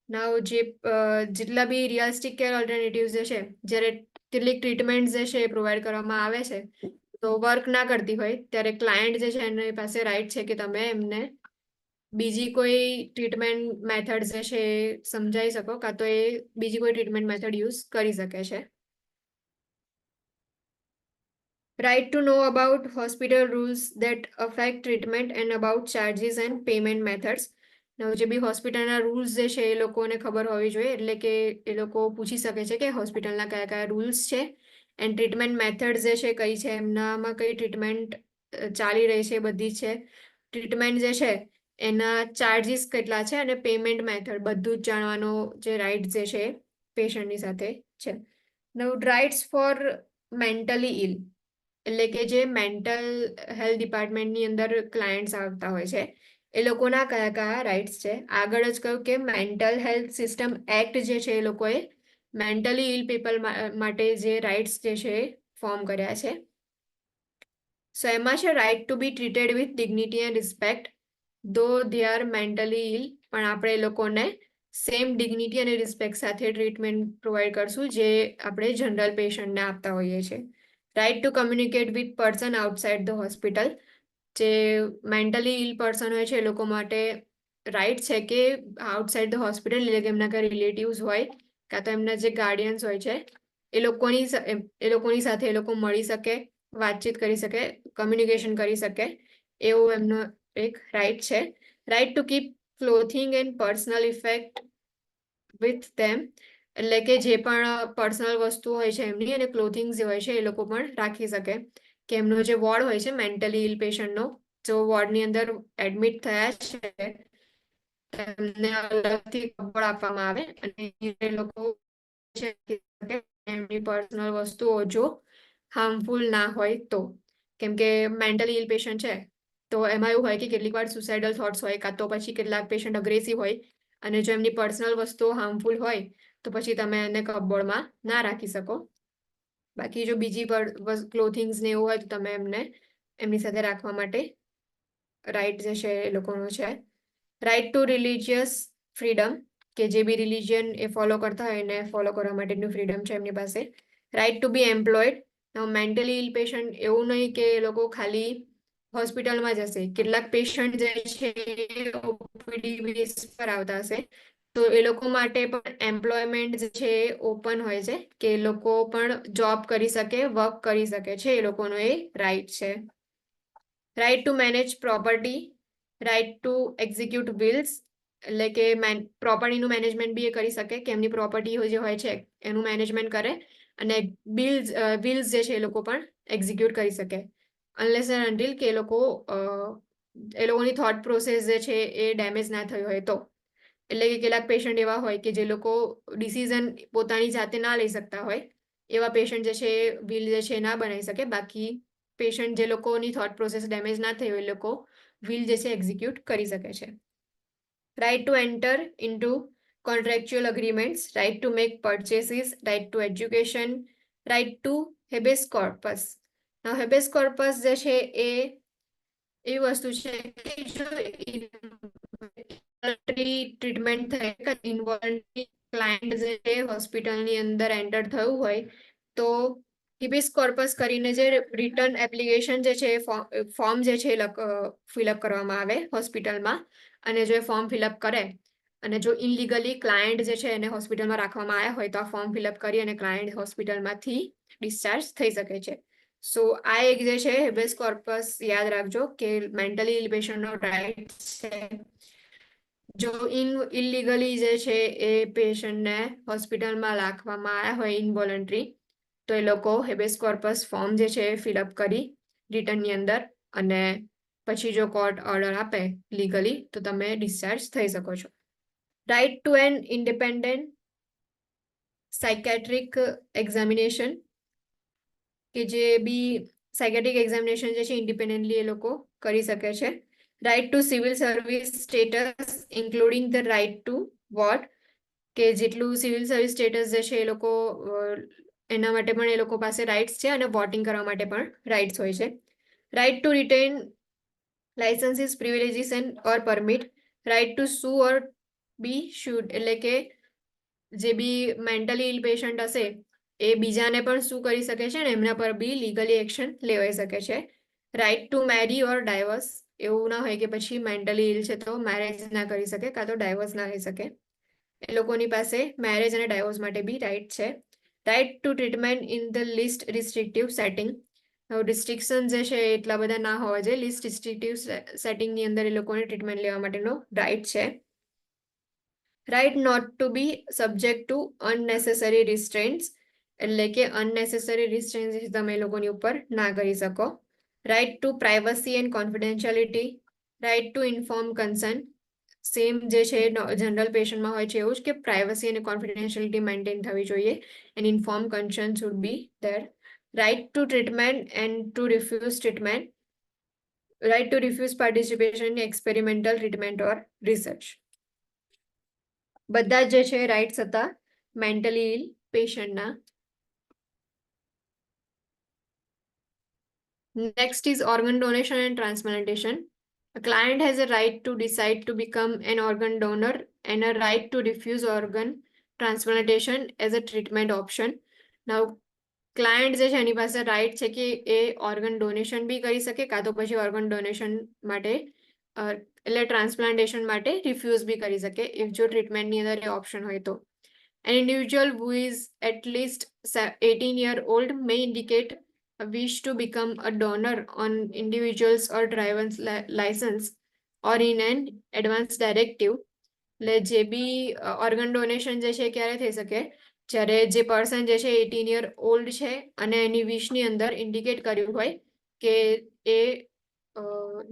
Now જેટલા બી રિયલિસ્ટિક કેર ઓલ્ટરનેટિવ્સ જે છે, જ્યારે કેટલીક ટ્રીટમેન્ટ જે છે એ પ્રોવાઈડ કરવામાં આવે છે તો વર્ક ના કરતી હોય ત્યારે ક્લાયન્ટ જે છે એની પાસે રાઇટ છે કે તમે એમને બીજી કોઈ ટ્રીટમેન્ટ મેથડ જે છે એ સમજાવી શકો, કાં તો એ બીજી કોઈ ટ્રીટમેન્ટ મેથડ યુઝ કરી શકે છે. Right to know about hospital rules that affect treatment and about charges and payment methods. જે બી હોસ્પિટલના રૂલ્સ જે છે એ લોકોને ખબર હોવી જોઈએ, એટલે કે એ લોકો પૂછી શકે છે કે હોસ્પિટલના કયા કયા રૂલ્સ છે એન્ડ ટ્રીટમેન્ટ મેથડ જે છે કઈ છે, એમનામાં કઈ ટ્રીટમેન્ટ ચાલી રહી છે, એ બધી છે. ટ્રીટમેન્ટ જે છે એના ચાર્જીસ કેટલા છે અને પેમેન્ટ મેથડ બધું જ જાણવાનો જે રાઇટ જે છે પેશન્ટની સાથે છે. નવ રાઇટ્સ ફોર મેન્ટલી ઇલ, એટલે કે જે મેન્ટલ હેલ્થ ડિપાર્ટમેન્ટની અંદર ક્લાયન્ટ્સ આવતા હોય છે એ લોકોના કયા કયા રાઇટ્સ છે. આગળ જ કહ્યું કે મેન્ટલ હેલ્થ સિસ્ટમ એક્ટ જે છે એ લોકોએ મેન્ટલી ઇલ પીપલ માટે જે રાઇટ્સ જે છે એ ફોર્મ કર્યા છે. સો એમાં છે right to be treated with dignity and respect though they are mentally ill, પણ આપણે એ લોકોને સેમ ડિગ્નિટી અને રિસ્પેક્ટ સાથે ટ્રીટમેન્ટ પ્રોવાઈડ કરશું જે આપણે જનરલ પેશન્ટને આપતા હોઈએ છીએ. Right to communicate with person outside the hospital, જે મેન્ટલી ઇલ પર્સન હોય છે એ લોકો માટે રાઇટ છે કે આઉટસાઇડ ધ હોસ્પિટલ, એટલે કે એમના કંઈ રિલેટિવ્સ હોય કાં તો એમના જે ગાર્ડિયન્સ હોય છે એ લોકોની સાથે એ લોકો મળી શકે, વાતચીત કરી શકે, કમ્યુનિકેશન કરી શકે, એવો એમનો એક રાઇટ છે. Right to keep clothing and personal effect with them, એટલે કે જે પણ પર્સનલ વસ્તુ હોય છે એમની અને ક્લોથિંગ જે હોય છે એ લોકો પણ રાખી શકે. કે એમનો જે વોર્ડ હોય છે મેન્ટલી ઇલ પેશન્ટનો, જો વોર્ડની અંદર એડમિટ થયા છે એમને અલગથી કપડ આપવામાં આવે અને એ લોકો એમની પર્સનલ વસ્તુઓ જો હાર્મફુલ ના હોય તો. કેમ કે મેન્ટલી ઇલ પેશન્ટ છે તો એમાં એવું હોય કે કેટલીક વાર સુસાઇડલ થોટ્સ હોય, કાં તો પછી કેટલાક પેશન્ટ અગ્રેસિવ હોય, અને જો એમની પર્સનલ વસ્તુઓ હાર્મફુલ હોય તો પછી તમે એને કપબોર્ડમાં ના રાખી શકો. બાકી જો બીજી ક્લોથિંગ્સ ને એવું હોય તો તમે એમને એમની સાથે રાખવા માટે રાઇટ જે છે એ લોકોનો છે. રાઇટ ટુ રિલિજિયસ ફ્રીડમ, કે જે બી રિલિજિયન એ ફોલો કરતા હોય એને ફોલો કરવા માટેનું ફ્રીડમ છે એમની પાસે. Right to be employed, mentally ill patient એવું નહીં કે એ લોકો ખાલી હોસ્પિટલમાં જશે, કેટલાક પેશન્ટ જે છે ઓપીડી બેઝ પર આવતા હશે તો એ લોકો માટે પણ એમ્પ્લોયમેન્ટ જે છે એ ઓપન હોય છે કે એ લોકો પણ જોબ કરી શકે, વર્ક કરી શકે છે, એ લોકોનો એ રાઇટ છે. Right to manage property, right to execute wills, એટલે કે પ્રોપર્ટીનું મેનેજમેન્ટ બી એ કરી શકે કે એમની પ્રોપર્ટી જે હોય છે એનું મેનેજમેન્ટ કરે, અને વિલ્સ જે છે એ લોકો પણ એક્ઝિક્યુટ કરી શકે, અનલેસ એન્ડ અનટિલ કે એ લોકોની થોટ પ્રોસેસ જે છે એ ડેમેજ ના થઈ હોય તો. એટલે કે કેટલાક પેશન્ટ એવા હોય કે જે લોકો ડિસિઝન પોતાની જાતે ના લઈ શકતા હોય, એવા પેશન્ટ જે છે વિલ જે છે ના બનાવી શકે. બાકી પેશન્ટ જે લોકોની થોટ પ્રોસેસ ડેમેજ ના થઈ હોય એ લોકો વિલ જે છે એક્ઝિક્યુટ કરી શકે છે. Right to enter into contractual agreements, right to make purchases, right to education, right to habeas corpus. Habeas corpus જે છે એ એવી વસ્તુ છે કે જો ટ્રીટમેન્ટ થાય, ઇન્વોલ્વન્ટરી ક્લાયન્ટ જે છે હોસ્પિટલની અંદર એન્ટર થયું હોય તો હિબિસ કોર્પસ કરીને જે રિટર્ન એપ્લિકેશન જે છે ફોર્મ જે છે ફિલઅપ કરવામાં આવે હોસ્પિટલમાં, અને જો એ ફોર્મ ફિલઅપ કરે અને જો ઇનલીગલી ક્લાયન્ટ જે છે એને હોસ્પિટલમાં રાખવામાં આવ્યા હોય તો આ ફોર્મ ફિલઅપ કરી અને ક્લાયન્ટ હોસ્પિટલમાંથી ડિસ્ચાર્જ થઈ શકે છે. સો આ એક જે છે હેબેસ કોર્પસ યાદ રાખજો કે મેન્ટલી ઇલ પેશન્ટનો રાઇટ છે. જો ઇલીગલી જે છે એ પેશન્ટને હોસ્પિટલમાં રાખવામાં આવ્યા હોય ઇનવોલન્ટરી, તો એ લોકો હેબેસ કોર્પસ ફોર્મ જે છે એ ફિલઅપ કરી રિટર્નની અંદર, અને પછી જો કોર્ટ ઓર્ડર આપે લીગલી તો તમે ડિસ્ચાર્જ થઈ શકો છો. Right to an independent psychiatric examination, કે જે બી સાયકેટ્રિક એક્ઝામિનેશન જે છે ઇન્ડિપેન્ડન્ટલી એ લોકો કરી શકે છે. Right to civil service status including the right to vote, કે જેટલું સિવિલ સર્વિસ સ્ટેટસ જે છે એ લોકો એના માટે પણ એ લોકો પાસે રાઇટ્સ છે, અને વોટિંગ કરવા માટે પણ રાઇટ્સ હોય છે. Right to retain licenses, privileges and or permit, right to sue or B should, એટલે કે જે બી મેન્ટલી ઇલ પેશન્ટ હશે એ બીજાને પણ શું કરી શકે છે અને એમના પર બી લીગલી એક્શન લેવાઈ શકે છે. Right to marry or divorce, એવું ના હોય કે પછી મેન્ટલી ઇલ છે તો મેરેજ ના કરી શકે કાં તો ડાયવર્સ ના લઈ શકે, એ લોકોની પાસે મેરેજ અને ડાયવોર્સ માટે બી રાઇટ છે. Right to treatment in the least restrictive setting, restriction જે છે એટલા બધા ના હોવા જોઈએ, લિસ્ટ રિસ્ટ્રિક્ટિવ સેટિંગની અંદર એ લોકોને ટ્રીટમેન્ટ લેવા માટેનો રાઇટ છે. Right not to be subject to unnecessary restraints, એટલે કે અનનેસેસરી રિસ્ટ્રિક્શન તમે એ લોકોની ઉપર ના કરી શકો. Right to privacy and confidentiality, right to inform concern, same જે છે જનરલ પેશન્ટમાં હોય છે એવું જ કે પ્રાઇવસી અને કોન્ફિડેન્શિયાલિટી મેન્ટેન થવી જોઈએ and inform concern should be there. Right to treatment and to refuse treatment, right to refuse participation in experimental treatment or research. બધા જ જે છે રાઇટ્સ હતા મેન્ટલી ઇલ પેશન્ટના. Next is organ donation and transplantation. A client has a right to decide to become an organ donor and a right to refuse organ transplantation as a treatment option. Now, client જે છે એની પાસે right છે કે એ organ donation બી કરી શકે કાં તો પછી ઓર્ગન ડોનેશન માટે એટલે ટ્રાન્સપ્લાન્ટેશન માટે રિફ્યુઝ બી કરી શકે ઇફ જો ટ્રીટમેન્ટની અંદર એ ઓપ્શન હોય તો. An individual who is at least 18-year-old may indicate a wish to become a donor on individual's or driver's license or in an advance directive. એટલે જે બી ઓર્ગન ડોનેશન જે છે ક્યારે થઈ શકે જ્યારે જે પર્સન જે છે 18-year-old છે અને એની વિશની અંદર ઇન્ડિકેટ કર્યું હોય કે એ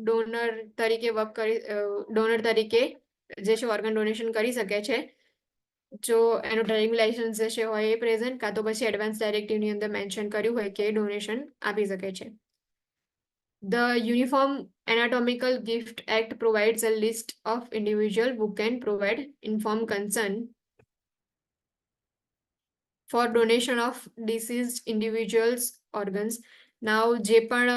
ડોનર તરીકે ડોનર તરીકે જે છે ઓર્ગન ડોનેશન કરી શકે છે જો એનું ડ્રાઇવિંગ લાઇસન્સ જે છે હોય એ પ્રેઝન્ટ કાં તો પછી એડવાન્સ ડાયરેક્ટિવની અંદર મેન્શન કર્યું હોય કે ડોનેશન આપી શકે છે. The Uniform Anatomical Gift Act provides a list of individuals who can provide informed consent for donation of deceased individuals' organs. Now, જે પણ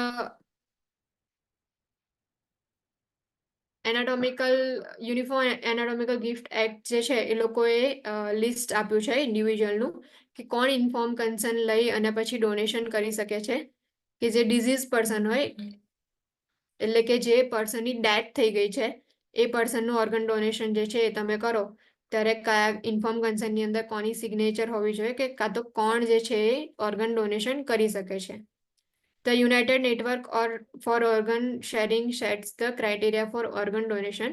યુનિફોર્મ એનાટોમિકલ ગિફ્ટ એક્ટ જે છે એ લોકોએ લિસ્ટ આપ્યું છે ઇન્ડિવિજ્યુઅલનું કે કોણ ઇન્ફોર્મ કન્સર્ન લઈ અને પછી ડોનેશન કરી શકે છે કે જે ડિઝીઝ પર્સન હોય એટલે કે જે પર્સનની ડેથ થઈ ગઈ છે એ પર્સનનું ઓર્ગન ડોનેશન જે છે એ તમે કરો ત્યારે કયા ઇન્ફોર્મ કન્સર્નની અંદર કોની સિગ્નેચર હોવી જોઈએ કે કાં તો કોણ જે છે એ ઓર્ગન ડોનેશન કરી શકે છે. The United Network for Organ Sharing sets the criteria for organ donation.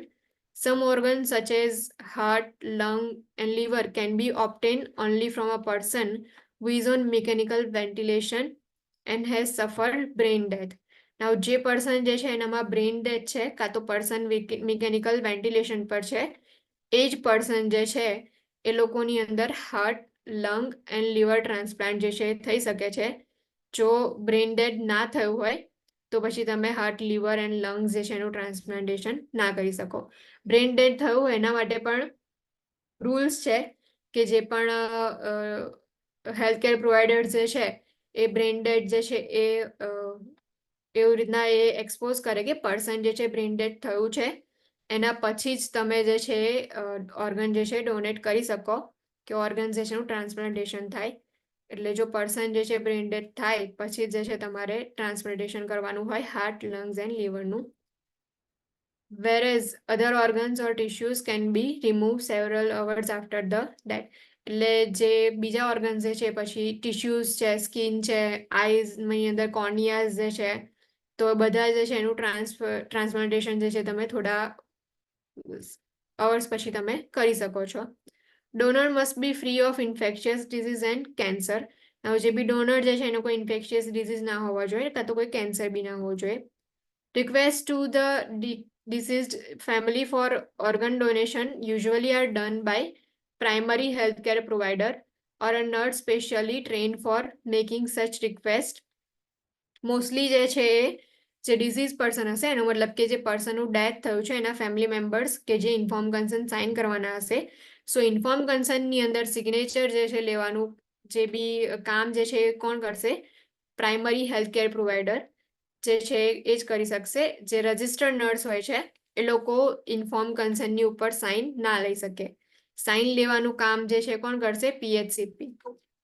Some organs such as heart, lung, and liver can be obtained only from a person who is on mechanical ventilation and has suffered brain death. Now, જે person જે છે એનામાં brain death છે કાં તો person mechanical ventilation પર છે એ જ પર્સન જે છે એ લોકોની અંદર heart, lung and liver transplant જે છે થઈ શકે છે. જો બ્રેઇન ડેડ ના થયું હોય તો પછી તમે હાર્ટ, લીવર એન્ડ લંગ્સ જે છે એનું ટ્રાન્સપ્લાન્ટેશન ના કરી શકો. બ્રેઇન ડેડ થયું હોય એના માટે પણ રૂલ્સ છે કે જે પણ હેલ્થ કેર પ્રોવાઈડર્સ જે છે એ બ્રેઇન ડેડ જે છે એ એવી રીતના એ એક્સપોઝ કરે કે પર્સન જે છે બ્રેઇન ડેડ થયું છે એના પછી જ તમે જે છે ઓર્ગન જે છે ડોનેટ કરી શકો કે ઓર્ગન જે છે એનું ટ્રાન્સપ્લાન્ટેશન થાય. એટલે જો પર્સન જે છે બ્રેઇન ડેડ થાય પછી જે છે તમારે ટ્રાન્સપ્લાન્ટેશન કરવાનું હોય હાર્ટ, લંગ્સ એન્ડ લીવરનું. Whereas other organs or tissues can be removed several hours after the death. એટલે જે બીજા ઓર્ગન્સ જે છે પછી ટિશ્યુઝ છે, સ્કિન છે, આઈઝની અંદર કોર્નિયાઝ જે છે તો બધા જે છે એનું ટ્રાન્સપ્લાન્ટેશન જે છે તમે થોડા અવર્સ પછી તમે કરી શકો છો. Donor must be free of infectious disease and cancer. Now, જે બી ડોનર જે છે એનો કોઈ ઇન્ફેક્શિયસ ડિઝીઝ ના હોવા જોઈએ કાં તો કોઈ કેન્સર બી ના હોવું જોઈએ. Requests to the deceased family for organ donation usually are done by primary healthcare provider or a nurse specially trained for making such request. Mostly જે છે જે ડિઝીઝ પર્સન હશે એનો મતલબ કે જે પર્સનનું ડેથ થયું છે એના ફેમિલી મેમ્બર્સ કે જે ઇન્ફોર્મ કન્સર્ન સાઇન કરવાના હશે. સો ઇન્ફોર્મ કન્સર્નની અંદર સિગ્નેચર જે છે લેવાનું જે બી કામ જે છે એ કોણ કરશે? પ્રાઇમરી હેલ્થ કેર પ્રોવાઈડર જે છે એ જ કરી શકશે. જે રજિસ્ટર્ડ નર્સ હોય છે એ લોકો ઇન્ફોર્મ કન્સર્નની ઉપર સાઇન ના લઈ શકે. સાઇન લેવાનું કામ જે છે કોણ કરશે? PHCP.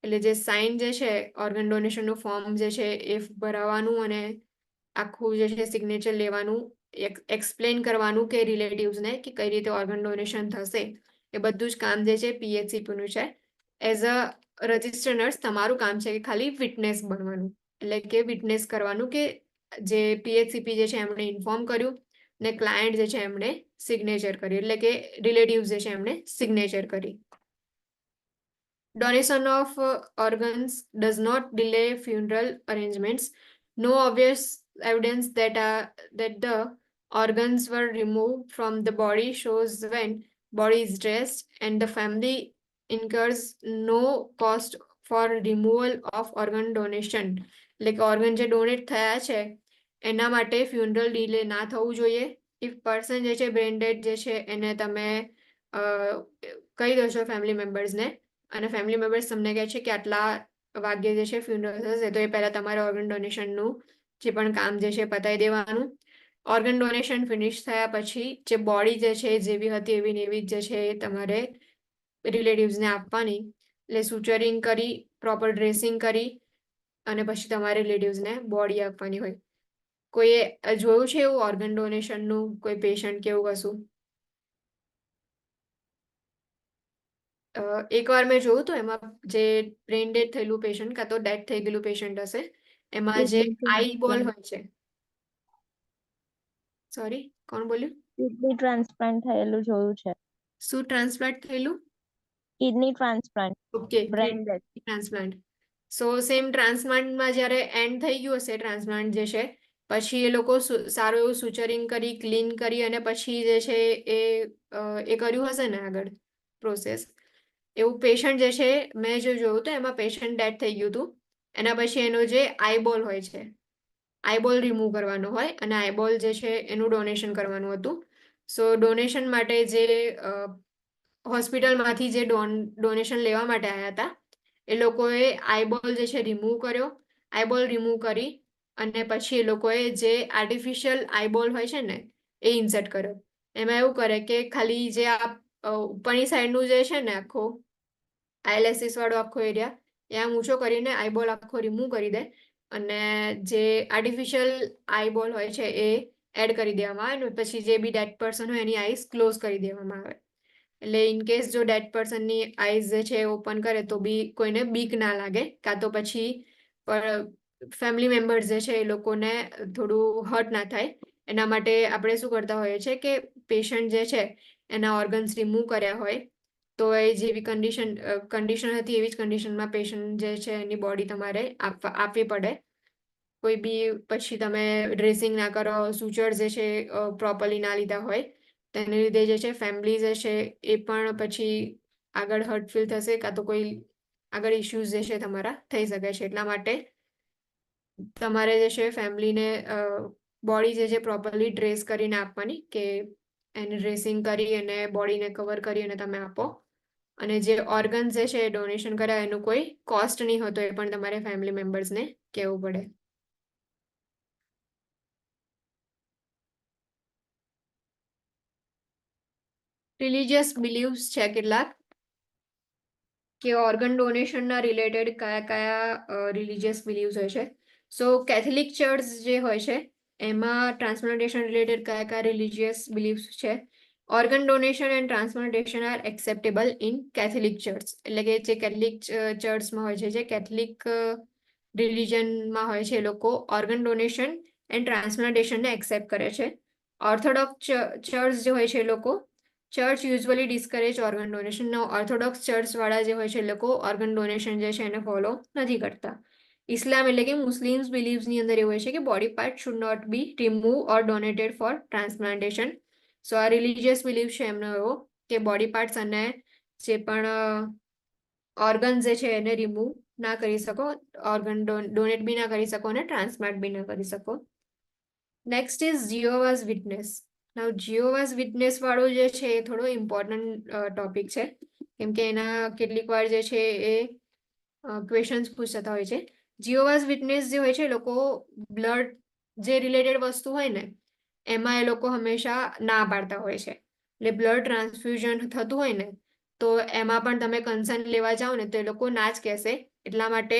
એટલે જે સાઇન જે છે ઓર્ગન ડોનેશનનું ફોર્મ જે છે એ ભરાવાનું અને આખું જે છે સિગ્નેચર લેવાનું એક્સપ્લેન કરવાનું કે રિલેટિવ્સને કે કઈ રીતે ઓર્ગન ડોનેશન થશે એ બધું જ કામ જે છે PHCPનું છે. એઝ અ રજિસ્ટર્ડ નર્સ તમારું કામ છે કે ખાલી વિટનેસ બનવાનું એટલે કે વિટનેસ કરવાનું કે જે PHCP જે છે એમણે ઇન્ફોર્મ કર્યું ને ક્લાયન્ટ જે છે એમણે સિગ્નેચર કર્યું એટલે કે રિલેટિવ્સ જે છે એમણે સિગ્નેચર કરી. Donation of organs does not delay funeral arrangements. No obvious evidence that the organs were removed from the body shows when body is dressed, and the family incurs no cost for removal of organ donation. Like organ જે donate થયા છે એના માટે funeral delay ના થવું જોઈએ. If person જે છે brain dead જે છે એને તમે કહી દો છો family members ને, અને ફેમિલી મેમ્બર્સ તમને કહે છે કે આટલા વાગ્યે જે છે ફ્યુનરલ થશે તો એ પહેલા તમારે ઓર્ગન ડોનેશનનું જે પણ કામ જે છે પતાવી દેવાનું. ઓર્ગન ડોનેશન ફિનિશ થયા પછી જે બોડી જે છે જેવી હતી એવી ને એવી જ જે છે એ તમારે રિલેટિવ્સને આપવાની. એટલે સુચરિંગ કરી, પ્રોપર ડ્રેસિંગ કરી અને પછી તમારે રિલેટિવ્સને બોડી આપવાની હોય. કોઈએ જોયું છે એવું ઓર્ગન ડોનેશનનું કોઈ પેશન્ટ કે એવું કશું? એકવાર મેં જોયું હતું, એમાં જે બ્રેન ડેડ થયેલું પેશન્ટ કાં તો ડેથ થઈ ગયેલું પેશન્ટ હશે, એમાં જે આઈ બોલ હોય છે. સોરી, કોણ બોલ્યું? કિડની ટ્રાન્સપ્લાન્ટ થયેલું જોયું છે. શું ટ્રાન્સપ્લાન્ટ થયેલું? Kidney transplant, okay, brain dead. Transplant. So same ટ્રાન્સપ્લાન્ટમાં જ્યારે એન્ડ થઈ ગયું હશે ટ્રાન્સપ્લાન્ટ જે છે, પછી એ લોકો સારું એવું સુચરિંગ કરી, ક્લીન કરી અને પછી જે છે એ કર્યું હશે ને આગળ પ્રોસેસ. એવું પેશન્ટ જે છે મેં જે જોયું હતું એમાં પેશન્ટ ડેડ થઈ ગયું હતું. એના પછી એનો જે આઈબોલ હોય છે, આઈબોલ રિમૂવ કરવાનો હોય અને આઈબોલ જે છે એનું ડોનેશન કરવાનું હતું. સો ડોનેશન માટે જે હોસ્પિટલમાંથી જે ડોનેશન લેવા માટે આવ્યા હતા એ લોકોએ આઈબોલ જે છે રિમૂવ કર્યો. આઈબોલ રિમૂવ કરી અને પછી એ લોકોએ જે આર્ટિફિશિયલ આઈબોલ હોય છે ને એ ઇન્સર્ટ કર્યો. એમાં એવું કરે કે ખાલી જે આ ઉપરની સાઈડનું જે છે ને આખો આઈલેસિસ વાળો આખો એરિયા એ આમ ઊંચો કરીને આઈબોલ આખો રિમૂવ કરી દે અને જે આર્ટિફિશિયલ આઈબોલ હોય છે એ એડ કરી દેવામાં આવે અને પછી જે બી ડેડ પર્સન હોય એની આઈસ ક્લોઝ કરી દેવામાં આવે. એટલે ઇનકેસ જો ડેડ પર્સનની આઈઝ જે છે ઓપન કરે તો બી કોઈને બીક ના લાગે, કાં તો પછી ફેમિલી મેમ્બર્સ જે છે એ લોકોને થોડું હર્ટ ના થાય. એના માટે આપણે શું કરતા હોઈએ છીએ કે પેશન્ટ જે છે એના ઓર્ગન્સ રિમૂવ કર્યા હોય તો એ જેવી કન્ડિશન હતી એવી જ કન્ડિશનમાં પેશન્ટ જે છે એની બોડી તમારે આપવી પડે. કોઈ બી પછી તમે ડ્રેસિંગ ના કરો, સુચર જે છે પ્રોપરલી ના લીધા હોય તેને લીધે જે છે ફેમિલી જે છે એ પણ પછી આગળ હર્ટ ફીલ થશે, કાં તો કોઈ આગળ ઇશ્યુઝ જે છે તમારા થઈ શકે છે. એટલા માટે તમારે જે છે ફેમિલીને બોડી જે છે પ્રોપરલી ડ્રેસ કરીને આપવાની, કે એને ડ્રેસિંગ કરી અને બોડીને કવર કરી અને તમે આપો. અને જે ઓર્ગન જે છે ડોનેશન કરાય એનું કોઈ કોસ્ટ નહીં હોતો, એ પણ તમારે ફેમિલી મેમ્બર્સને કહેવું પડે. રિલિજિયસ બિલીવ્સ છે કેટલાક કે ઓર્ગન ડોનેશનના રિલેટેડ કયા કયા રિલિજિયસ બિલીવ્સ હોય છે. સો કેથોલિક ચર્ચ જે હોય છે એમાં ટ્રાન્સપ્લાન્ટેશન રિલેટેડ કયા કયા રિલિજિયસ બિલીવ્સ છે. Organ donation and transplantation are acceptable in Catholic church. એટલે કે જે કેથોલિક ચર્ચમાં હોય છે, જે કેથોલિક રિલિજનમાં હોય છે, એ લોકો ઓર્ગન ડોનેશન એન્ડ ટ્રાન્સપ્લાન્ટેશનને એક્સેપ્ટ કરે છે. ઓર્થોડોક્સ ચર્ચ જે હોય છે એ લોકો church usually discourage organ donation. Orthodox ચર્ચવાળા જે હોય છે એ લોકો ઓર્ગન ડોનેશન જે છે એને ફોલો નથી કરતા. ઇસ્લામ એટલે કે મુસ્લિમ્સ બિલીવ્સની અંદર એવું હોય છે કે body part should not be remove or donated for transplantation. So આ રિલિજિયસ બિલીવ છે એમનો એવો કે બોડી પાર્ટ્સ અને જે પણ ઓર્ગન જે છે એને રિમૂવ ના કરી શકો, ઓર્ગન ડોનેટ બી ના કરી શકો અને ટ્રાન્સપ્લાન્ટ બી ના કરી શકો. Next is Jehovah's witness. Now Jehovah's witness વાળો જે છે એ થોડો ઇમ્પોર્ટન્ટ ટોપિક છે, કેમ કે એના કેટલીક વાર જે છે એ ક્વેશ્ચન્સ પૂછતા હોય છે. જીઓવાઝ વિટનેસ જે હોય છે એ લોકો બ્લડ જે રિલેટેડ વસ્તુ હોય ને એમાં એ લોકો હંમેશા ના પાડતા હોય છે. એટલે બ્લડ ટ્રાન્સફ્યુઝન થતું હોય ને તો એમાં પણ તમે કન્સર્ન લેવા જાઓ ને તો એ લોકો ના જ કહેશે. એટલા માટે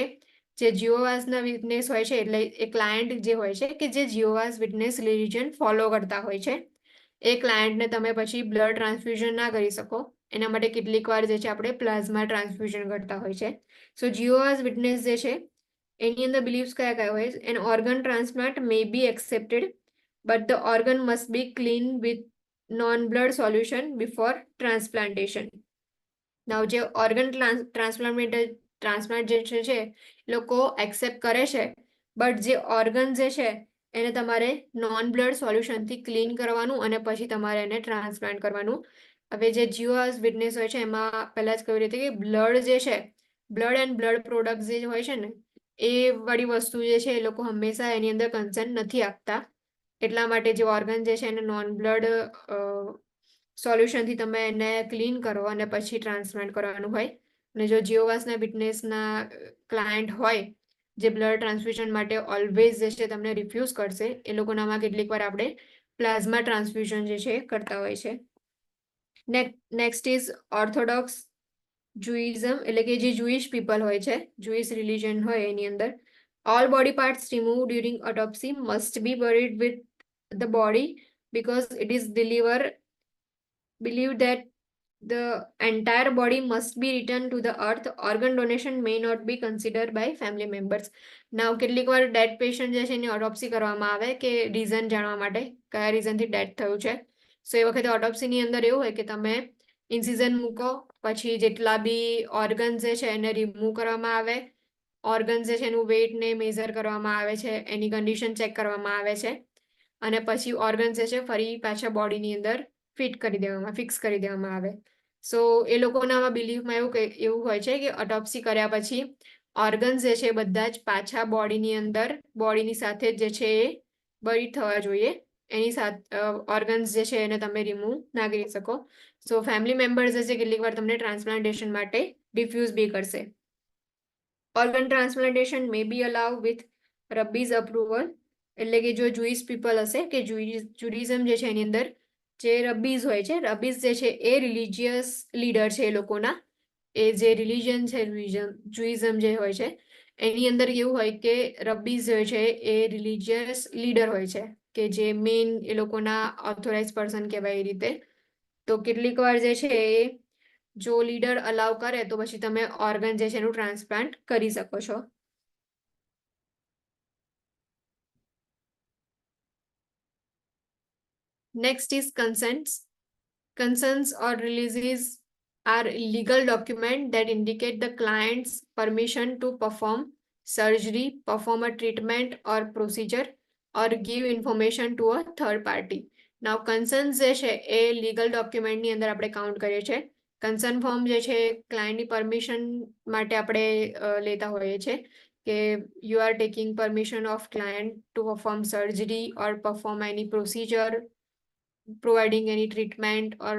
જે જીઓવાઝના વિટનેસ હોય છે, એટલે એ ક્લાયન્ટ જે હોય છે કે જે જીઓવાઝ વિટનેસ રિલિજન ફોલો કરતા હોય છે, એ ક્લાયન્ટને તમે પછી બ્લડ ટ્રાન્સફ્યુઝન ના કરી શકો. એના માટે કેટલીક વાર જે છે આપણે પ્લાઝમા ટ્રાન્સફ્યુઝન કરતા હોય છે. સો જીઓવાઝ વિટનેસ જે છે એની અંદર બિલીવ્સ કયા કયા હોય? An organ transplant may be accepted but the organ must be clean with non blood solution before transplantation. Now જે ઓર્ગન ટ્રાન્સપ્લાન્ટ જે છે લોકો એક્સેપ્ટ કરે છે, બટ જે ઓર્ગન જે છે એને તમારે નોન બ્લડ સોલ્યુશનથી ક્લીન કરવાનું અને પછી તમારે એને ટ્રાન્સપ્લાન્ટ કરવાનું. હવે જે જીઓઆસ વિટનેસ હોય છે એમાં પહેલા જ કહ્યું રીતે કે બ્લડ જે છે, બ્લડ એન્ડ બ્લડ પ્રોડક્ટ જે હોય છે ને એ વાળી વસ્તુ જે છે એ લોકો હંમેશા એની અંદર કન્સર્ન નથી આપતા. એટલા માટે જે ઓર્ગન જે છે એને નોન બ્લડ સોલ્યુશનથી તમે એને ક્લીન કરો અને પછી ટ્રાન્સપ્લાન્ટ કરવાનું હોય. અને જો જીઓવાસના વિટનેસના ક્લાયન્ટ હોય જે બ્લડ ટ્રાન્સફ્યુઝન માટે ઓલવેઝ જે છે તમને રિફ્યુઝ કરશે, એ લોકોનામાં કેટલીક વાર આપણે પ્લાઝમા ટ્રાન્સફ્યુઝન જે છે કરતા હોય છે. નેક્સ્ટ ઇઝ ઓર્થોડોક્સ જુઇઝમ, એટલે કે જે જુઇશ પીપલ હોય છે, જુઇશ રિલિજન હોય એની અંદર all body parts removed during autopsy must be buried with the body because it is believed that the entire body must be returned to the earth. Organ donation may not be considered by family members. Now કેટલીક વાર dead patient જે છે એની autopsy કરવામાં આવે કે reason જાણવા માટે કયા રીઝનથી ડેથ થયું છે. સો એ વખતે ઓટોપ્સીની અંદર એવું હોય કે તમે ઇન્સિઝન મૂકો, પછી જેટલા બી ઓર્ગન જે છે એને રિમૂવ કરવામાં આવે, ઓર્ગન જે છે એનું વેઇટને મેઝર કરવામાં આવે છે, એની કન્ડિશન ચેક કરવામાં આવે છે અને પછી ઓર્ગન જે છે ફરી પાછા બોડીની અંદર ફિક્સ કરી દેવામાં આવે. સો એ લોકોના બિલીફમાં એવું હોય છે કે ઓટોપ્સી કર્યા પછી ઓર્ગન્સ જે છે બધા જ પાછા બોડીની સાથે જે છે એ બરી થવા જોઈએ. એની સાથે ઓર્ગન્સ જે છે એને તમે રિમૂવ ના કરી શકો. સો ફેમિલી મેમ્બર્સ જે છે કેટલીક વાર તમને ટ્રાન્સપ્લાન્ટેશન માટે ડિફ્યુઝ બી કરશે. Organ transplantation may be allow with rabbi's approval, એટલે કે જો જુઇશ પીપલ હશે કે જુડિઝમ જે છે એની અંદર જે રબ્બીઝ હોય છે, રબ્બીઝ જે છે એ રિલિજિયસ લીડર છે એ લોકોના, એ જે રિલિજન છે જુઇઝમ જે હોય છે એની અંદર કેવું હોય કે રબ્બીઝ હોય છે એ રિલિજિયસ લીડર હોય છે કે જે મેઇન એ લોકોના ઓથોરાઇઝ પર્સન કહેવાય એ રીતે. તો કેટલીક વાર જે છે એ જો લીડર અલાઉ કરે તો પછી તમે ઓર્ગન જે છે એનું ટ્રાન્સપ્લાન્ટ કરી શકો છો. Next is consents. Consents or releases are legal documents that indicate the client's permission to perform surgery, perform a treatment or procedure, or give information to a third party. Now, consents જે છે એ legal ડોક્યુમેન્ટની અંદર આપણે count કરીએ છીએ. Concern form જે છે ક્લાયન્ટની permission માટે આપણે લેતા હોઈએ છીએ કે you are taking permission of client two perform surgery or perform any procedure, providing any treatment or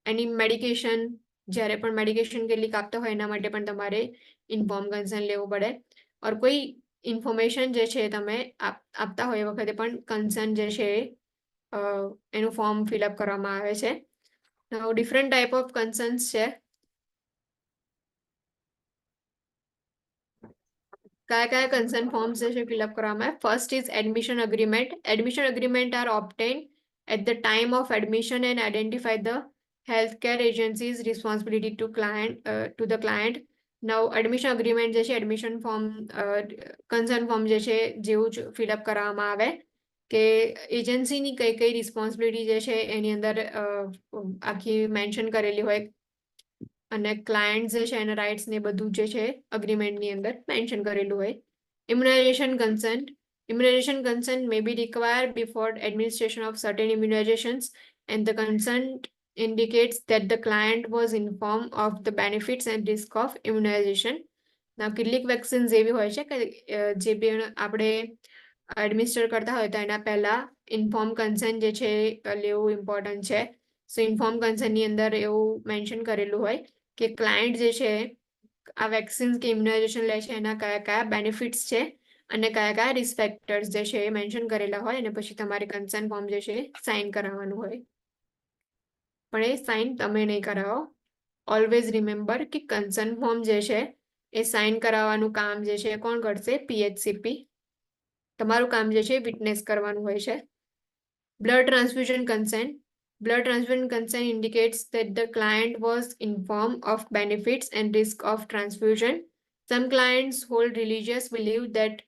any medication. જ્યારે પણ મેડિકેશન કેટલીક આપતા હોય એના માટે પણ તમારે ઇન્ફોર્મ કન્સર્ન લેવું પડે. ઓર કોઈ ઇન્ફોર્મેશન જે છે તમે આપતા હોય એ વખતે પણ કન્સર્ન જે છે એનું ફોર્મ ફિલઅપ કરવામાં આવે છે. ડિફરન્ટ ટાઈપ ઓફ કન્સર્ન્સ છે. કયા કન્સર્ન ફોર્મ્સ જે છે ફિલઅપ કરવામાં આવે? First is admission agreement. Admission agreement are obtain at the time of admission and identify the healthcare agency's responsibility to the client. Now admission agreement જે છે admission form concern form જે છે જેવું જ ફિલઅપ કરવામાં આવે કે એજન્સીની કઈ રિસ્પોન્સિબિલિટી જે છે એની અંદર આખી મેન્શન કરેલી હોય અને ક્લાયન્ટ જે છે એના રાઇટ્સ ને બધું જે છે અગ્રીમેન્ટની અંદર મેન્શન કરેલું હોય. Immunisation consent. Immunization consent may be required before administration of certain immunizations, and the consent indicates that the client was informed of the benefits and risk of immunization. Now, કેટલીક vaccines એવી હોય છે કે જે બી આપણે administer કરતા હોય તો એના પહેલા ઇન્ફોર્મ કન્સન્ટ જે છે લેવું ઇમ્પોર્ટન્ટ છે. સો ઇન્ફોર્મ કન્સન્ટની અંદર એવું મેન્શન કરેલું હોય કે ક્લાયન્ટ જે છે આ વેક્સિન્સ કે ઇમ્યુનાઇઝેશન લે છે એના કયા બેનિફિટ્સ છે અને કયા રિસ્ક ફેક્ટર્સ જે છે એ મેન્શન કરેલા હોય અને પછી તમારે કન્સર્ન ફોર્મ જે છે સાઇન કરાવવાનું હોય. પણ એ સાઇન તમે નહીં કરાવો. ઓલવેઝ રિમેમ્બર કે કન્સર્ન ફોર્મ જે છે એ સાઇન કરાવવાનું કામ જે છે કોણ કરશે? PHCP. તમારું કામ જે છે વિટનેસ કરવાનું હોય છે. Blood transfusion consent. Blood transfusion consent indicates that the client was informed of benefits and risk of transfusion. Some clients hold religious belief that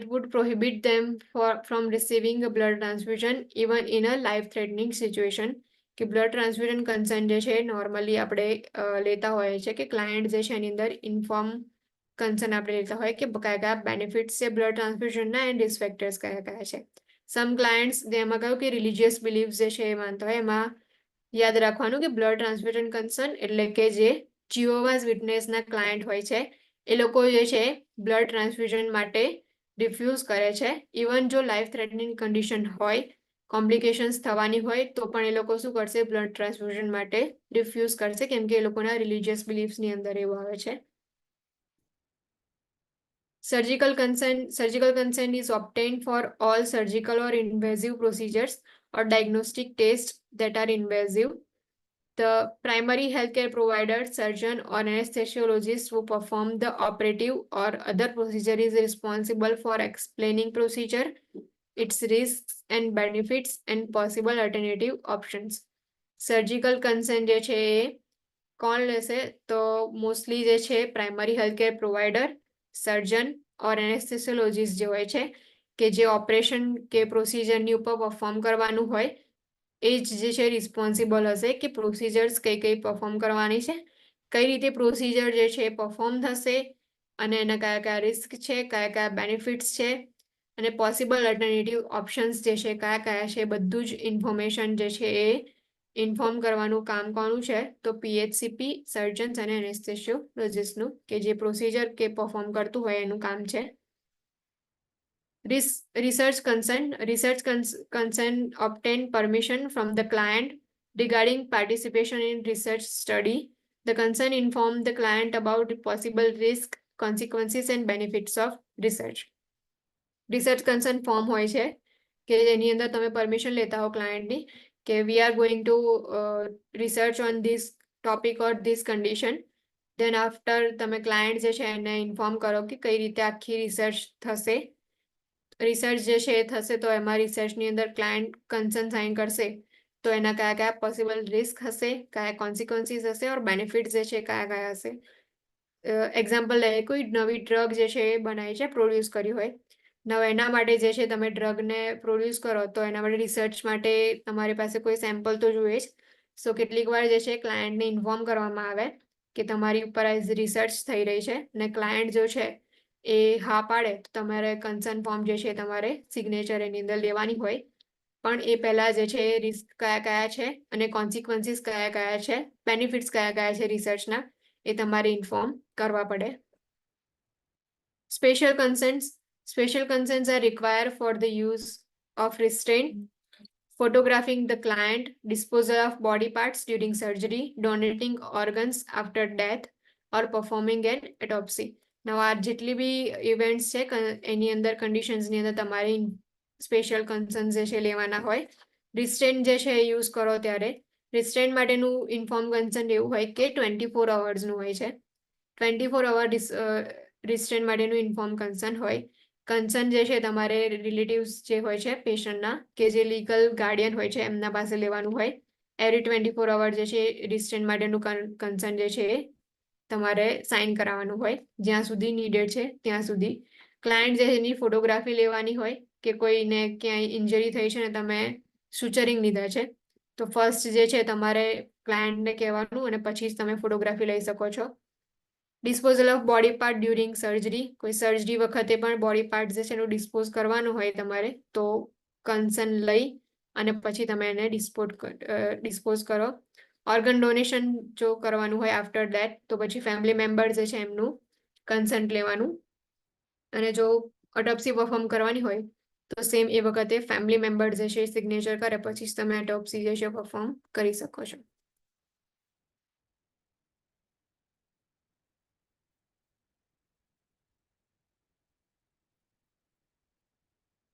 would prohibit them from receiving a blood transfusion even in a life-threatening situation. કે blood transfusion concern જે છે normally આપણે લેતા હોઈએ છીએ કે client જે છે એની અંદર ઇન્ફોર્મ કન્સર્ન આપણે લેતા હોય કે કયા કયા બેનિફિટ્સ છે બ્લડ ટ્રાન્સફ્યુઝનના એન્ડ રિસ્ક ફેક્ટર્સ કયા કયા છે. સમ ક્લાયન્ટ્સ જેમાં કહ્યું કે રિલિજિયસ બિલીફ્સ જે છે એ માનતા હોય એમાં યાદ રાખવાનું કે બ્લડ ટ્રાન્સફ્યુઝન કન્સર્ન એટલે કે જે જીઓવાઝ વિટનેસના ક્લાયન્ટ હોય છે એ લોકો જે છે બ્લડ ટ્રાન્સફ્યુઝન માટે રિફ્યુઝ કરે છે. ઇવન જો લાઈફ થ્રેટનિંગ કન્ડિશન હોય, કોમ્પ્લિકેશન્સ થવાની હોય તો પણ એ લોકો શું કરશે, બ્લડ ટ્રાન્સફ્યુઝન માટે રિફ્યુઝ કરશે કેમ કે એ લોકોના રિલિજિયસ બિલીફ્સની અંદર એવું આવે છે. Surgical consent is obtained for all surgical or invasive procedures or diagnostic tests that are invasive. The primary healthcare provider, surgeon, or anesthesiologist who perform the operative or other procedure is responsible for explaining procedure, its risks and benefits, and possible alternative options. Surgical consent જે છે એ કોણ લેશે? તો mostly જે છે primary healthcare provider, સર્જન ઓર એનેસ્થેસિયોલોજીસ્ટ જે હોય છે કે જે ઓપરેશન કે પ્રોસિજરની ઉપર પરફોર્મ કરવાનું હોય એ જ જે છે રિસ્પોન્સિબલ હશે કે પ્રોસિજર્સ કઈ પરફોર્મ કરવાની છે, કઈ રીતે પ્રોસિજર જે છે પરફોર્મ થશે અને એના કયા કયા રિસ્ક છે, કયા કયા બેનિફિટ્સ છે અને પોસિબલ અલ્ટરનેટિવ ઓપ્શન્સ જે છે કયા કયા છે, બધું જ ઇન્ફોર્મેશન જે છે એ ઇન્ફોર્મ કરવાનું કામ કોનું છે? તો PHCP, સર્જન્સ અને એનેસ્થેસિયોલોજીસ્ટનું કે જે પ્રોસિજર કે પરફોર્મ કરતું હોય એનું કામ છે. Research consent obtain permission from the client regarding participation in research study. The consent inform the client about the possible risk, consequences and benefits of research. Research consent form હોય છે કે જેની અંદર તમે પરમિશન લેતા હો ક્લાયન્ટની કે we are going to research on this topic or this condition. Then after તમે ક્લાયન્ટ જે છે એને ઇન્ફોર્મ કરો કે કઈ રીતે આખી રિસર્ચ થશે. રિસર્ચ જે છે એ થશે તો એમાં રિસર્ચની અંદર ક્લાયન્ટ કન્સર્ન સાઇન કરશે તો એના કયા કયા પોસિબલ રિસ્ક હશે, કયા કોન્સિક્વન્સીસ હશે ઓર બેનિફિટ્સ જે છે કયા કયા હશે. એક્ઝામ્પલ લઈએ, કોઈ નવી ડ્રગ જે છે એ બનાવી છે, પ્રોડ્યુસ કરી હોય. હવે એના માટે જે છે તમે ડ્રગને પ્રોડ્યુસ કરો તો એના માટે રિસર્ચ માટે તમારી પાસે કોઈ સેમ્પલ તો જોઈએ જ. સો કેટલીક વાર જે છે ક્લાયન્ટને ઇન્ફોર્મ કરવામાં આવે કે તમારી ઉપર આ રિસર્ચ થઈ રહી છે અને ક્લાયન્ટ જો છે એ હા પાડે તો તમારે કન્સર્ન ફોર્મ જે છે તમારે સિગ્નેચર એની અંદર લેવાની હોય. પણ એ પહેલા જે છે રિસ્ક કયા કયા છે અને કોન્સિક્વન્સીસ કયા કયા છે, બેનિફિટ્સ કયા કયા છે રિસર્ચના એ તમારે ઇન્ફોર્મ કરવા પડે. Special consents are required for the use of restraint, photographing the client, disposal of body parts during surgery, donating organs after death, or performing an autopsy. Now આ જેટલી બી ઇવેન્ટ્સ છે એની અંદર કન્ડિશન્સની અંદર તમારે સ્પેશિયલ કન્સર્ન્સ જે છે લેવાના હોય. રિસ્ટ્રેન્ટ જે છે એ યુઝ કરો ત્યારે રિસ્ટ્રેન્ટ માટેનું ઇન્ફોર્મ કન્સર્ન એવું હોય કે 24 અવર્સનું હોય છે. 24 અવર રિસ્ટ્રેન્ટ માટેનું ઇન્ફોર્મ કન્સર્ન હોય. કન્સર્ન જે છે તમારે રિલેટિવ્સ જે હોય છે પેશન્ટના કે જે લીગલ ગાર્ડિયન હોય છે એમના પાસે લેવાનું હોય. એવરી 24 અવર જે છે રિસ્ટ્રેન્ટ માટેનું કન્સર્ન જે છે એ તમારે સાઇન કરાવવાનું હોય જ્યાં સુધી નીડેડ છે ત્યાં સુધી. ક્લાયન્ટ જે એની ફોટોગ્રાફી લેવાની હોય કે કોઈને ક્યાંય ઇન્જરી થઈ છે ને તમે સુચરિંગ લીધા છે તો ફર્સ્ટ જે છે તમારે ક્લાયન્ટને કહેવાનું અને પછી જ તમે ફોટોગ્રાફી લઈ શકો છો. Disposal of body part during surgery, કોઈ સર્જરી વખતે પણ બોડી પાર્ટ જે છે એનું ડિસ્પોઝ કરવાનું હોય તમારે તો કન્સર્ન લઈ અને પછી તમે એને ડિસ્પોઝ કરો. ઓર્ગન ડોનેશન જો કરવાનું હોય આફ્ટર ડેથ તો પછી ફેમિલી મેમ્બર જે છે એમનું કન્સન્ટ લેવાનું. અને જો ઓટોપ્સી પરફોર્મ કરવાની હોય તો સેમ એ વખતે ફેમિલી મેમ્બર જે છે સિગ્નેચર કરે પછી જ તમે ઓટોપ્સી જે છે પરફોર્મ કરી શકો છો.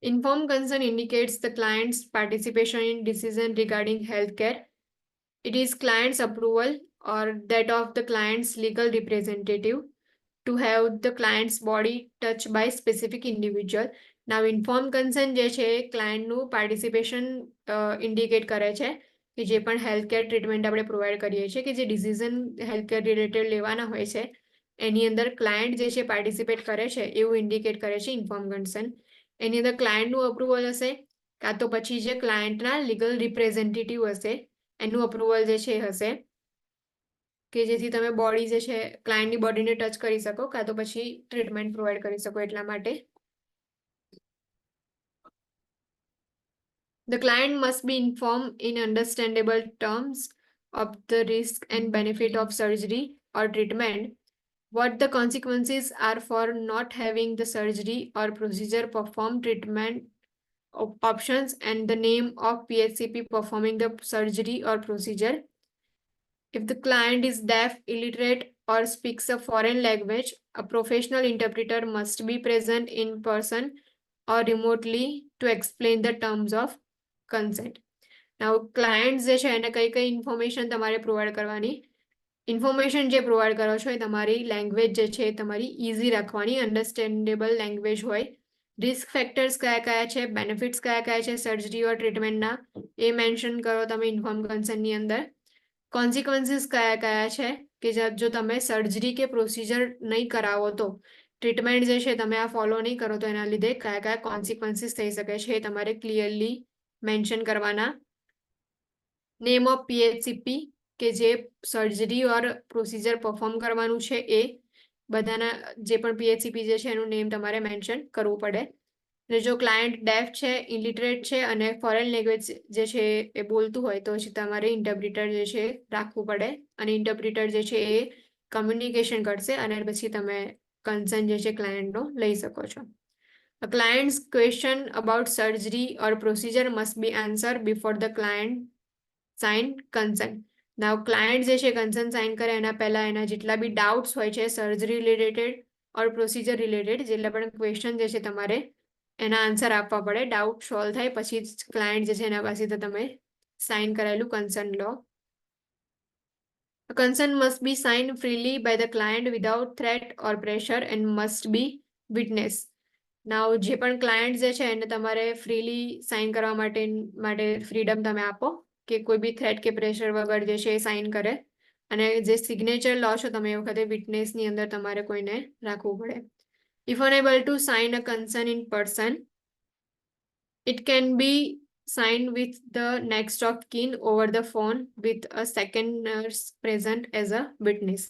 Informed consent indicates the client's participation in decision regarding healthcare. It is client's approval or that of the client's legal representative to have the client's body touched by specific individual. Now, informed consent જે છે ક્લાયન્ટનું participation indicate કરે છે કે જે પણ healthcare treatment આપણે provide કરીએ છીએ કે જે ડિસિઝન હેલ્થકેર રિલેટેડ લેવાના હોય છે એની અંદર ક્લાયન્ટ જે છે પાર્ટિસિપેટ કરે છે એવું ઇન્ડિકેટ કરે છે ઇન્ફોર્મ કન્સન્ટ. એની અંદર ક્લાયન્ટનું અપ્રુવલ હશે કાં તો પછી જે ક્લાયન્ટના લીગલ રિપ્રેઝેન્ટેટિવ હશે એનું અપ્રુવલ જે છે એ હશે, કે જેથી તમે બોડી જે છે ક્લાયન્ટની બોડીને ટચ કરી શકો કાં તો પછી ટ્રીટમેન્ટ પ્રોવાઈડ કરી શકો એટલા માટે. The client must be informed in understandable terms of the risk and benefit of surgery or treatment, what the consequences are for not having the surgery or procedure performed, treatment options, and the name of PHCP performing the surgery or procedure. If the client is deaf, illiterate, or speaks a foreign language, a professional interpreter must be present in person or remotely to explain the terms of consent. Now, clients જે છે એને કઈ information તમારે provide કરવાની, information જે provide કરો છો એ તમારી લેંગ્વેજ જે છે એ તમારી ઇઝી રાખવાની, અન્ડરસ્ટેન્ડેબલ લેંગ્વેજ હોય. રિસ્ક ફેક્ટર્સ કયા છે, બેનિફિટ્સ કયા છે સર્જરી ઓર ટ્રીટમેન્ટના એ મેન્શન કરો તમે ઇન્ફોર્મ કન્સર્નની અંદર. કોન્સિક્વન્સીસ કયા છે કે જો તમે સર્જરી કે પ્રોસિજર નહીં કરાવો તો, ટ્રીટમેન્ટ જે છે તમે આ ફોલો નહીં કરો તો એના લીધે કયા કોન્સિક્વન્સીસ થઈ શકે છે એ તમારે ક્લિયરલી મેન્શન કરવાના. નેમ ઓફ PHCP કે જે સર્જરી ઓર પ્રોસિજર પરફોર્મ કરવાનું છે એ બધાના જે પણ PHCP જે છે એનું નેમ તમારે મેન્શન કરવું પડે. અને જો ક્લાયન્ટ ડેફ છે, ઇલિટરેટ છે અને ફોરેન લેંગ્વેજ જે છે એ બોલતું હોય તો તમારે ઇન્ટરપ્રિટર જે છે રાખવું પડે, અને ઇન્ટરપ્રિટર જે છે એ કમ્યુનિકેશન કરશે અને પછી તમે કન્સર્ન જે છે ક્લાયન્ટનો લઈ શકો છો. A client's question about surgery or procedure must be answered before the client sign consent. Now, client જે છે consent sign કરે એના પહેલા એના જેટલા બી ડાઉટ્સ હોય છે surgery related or procedure related જેટલા પણ ક્વેશ્ચન જે છે તમારે એના આન્સર આપવા પડે. ડાઉટ સોલ્વ થાય પછી ક્લાયન્ટ જે છે એના પાસેથી તમે સાઇન કરાયેલું કન્સર્ન લો. A consent must be signed freely by the client without threat or pressure and must be witnessed. Now, જે પણ ક્લાયન્ટ જે છે એને તમારે ફ્રીલી સાઇન કરવા માટે ફ્રીડમ તમે આપો કે કોઈ બી થ્રેટ કે પ્રેશર વગર જે છે એ સાઇન કરે, અને જે સિગ્નેચર લો છો તમે એ વખતે વિટનેસની અંદર તમારે કોઈને રાખવું પડે. If unable to sign a consent in person, it can be signed with the next of kin over the phone with a second nurse present as a witness.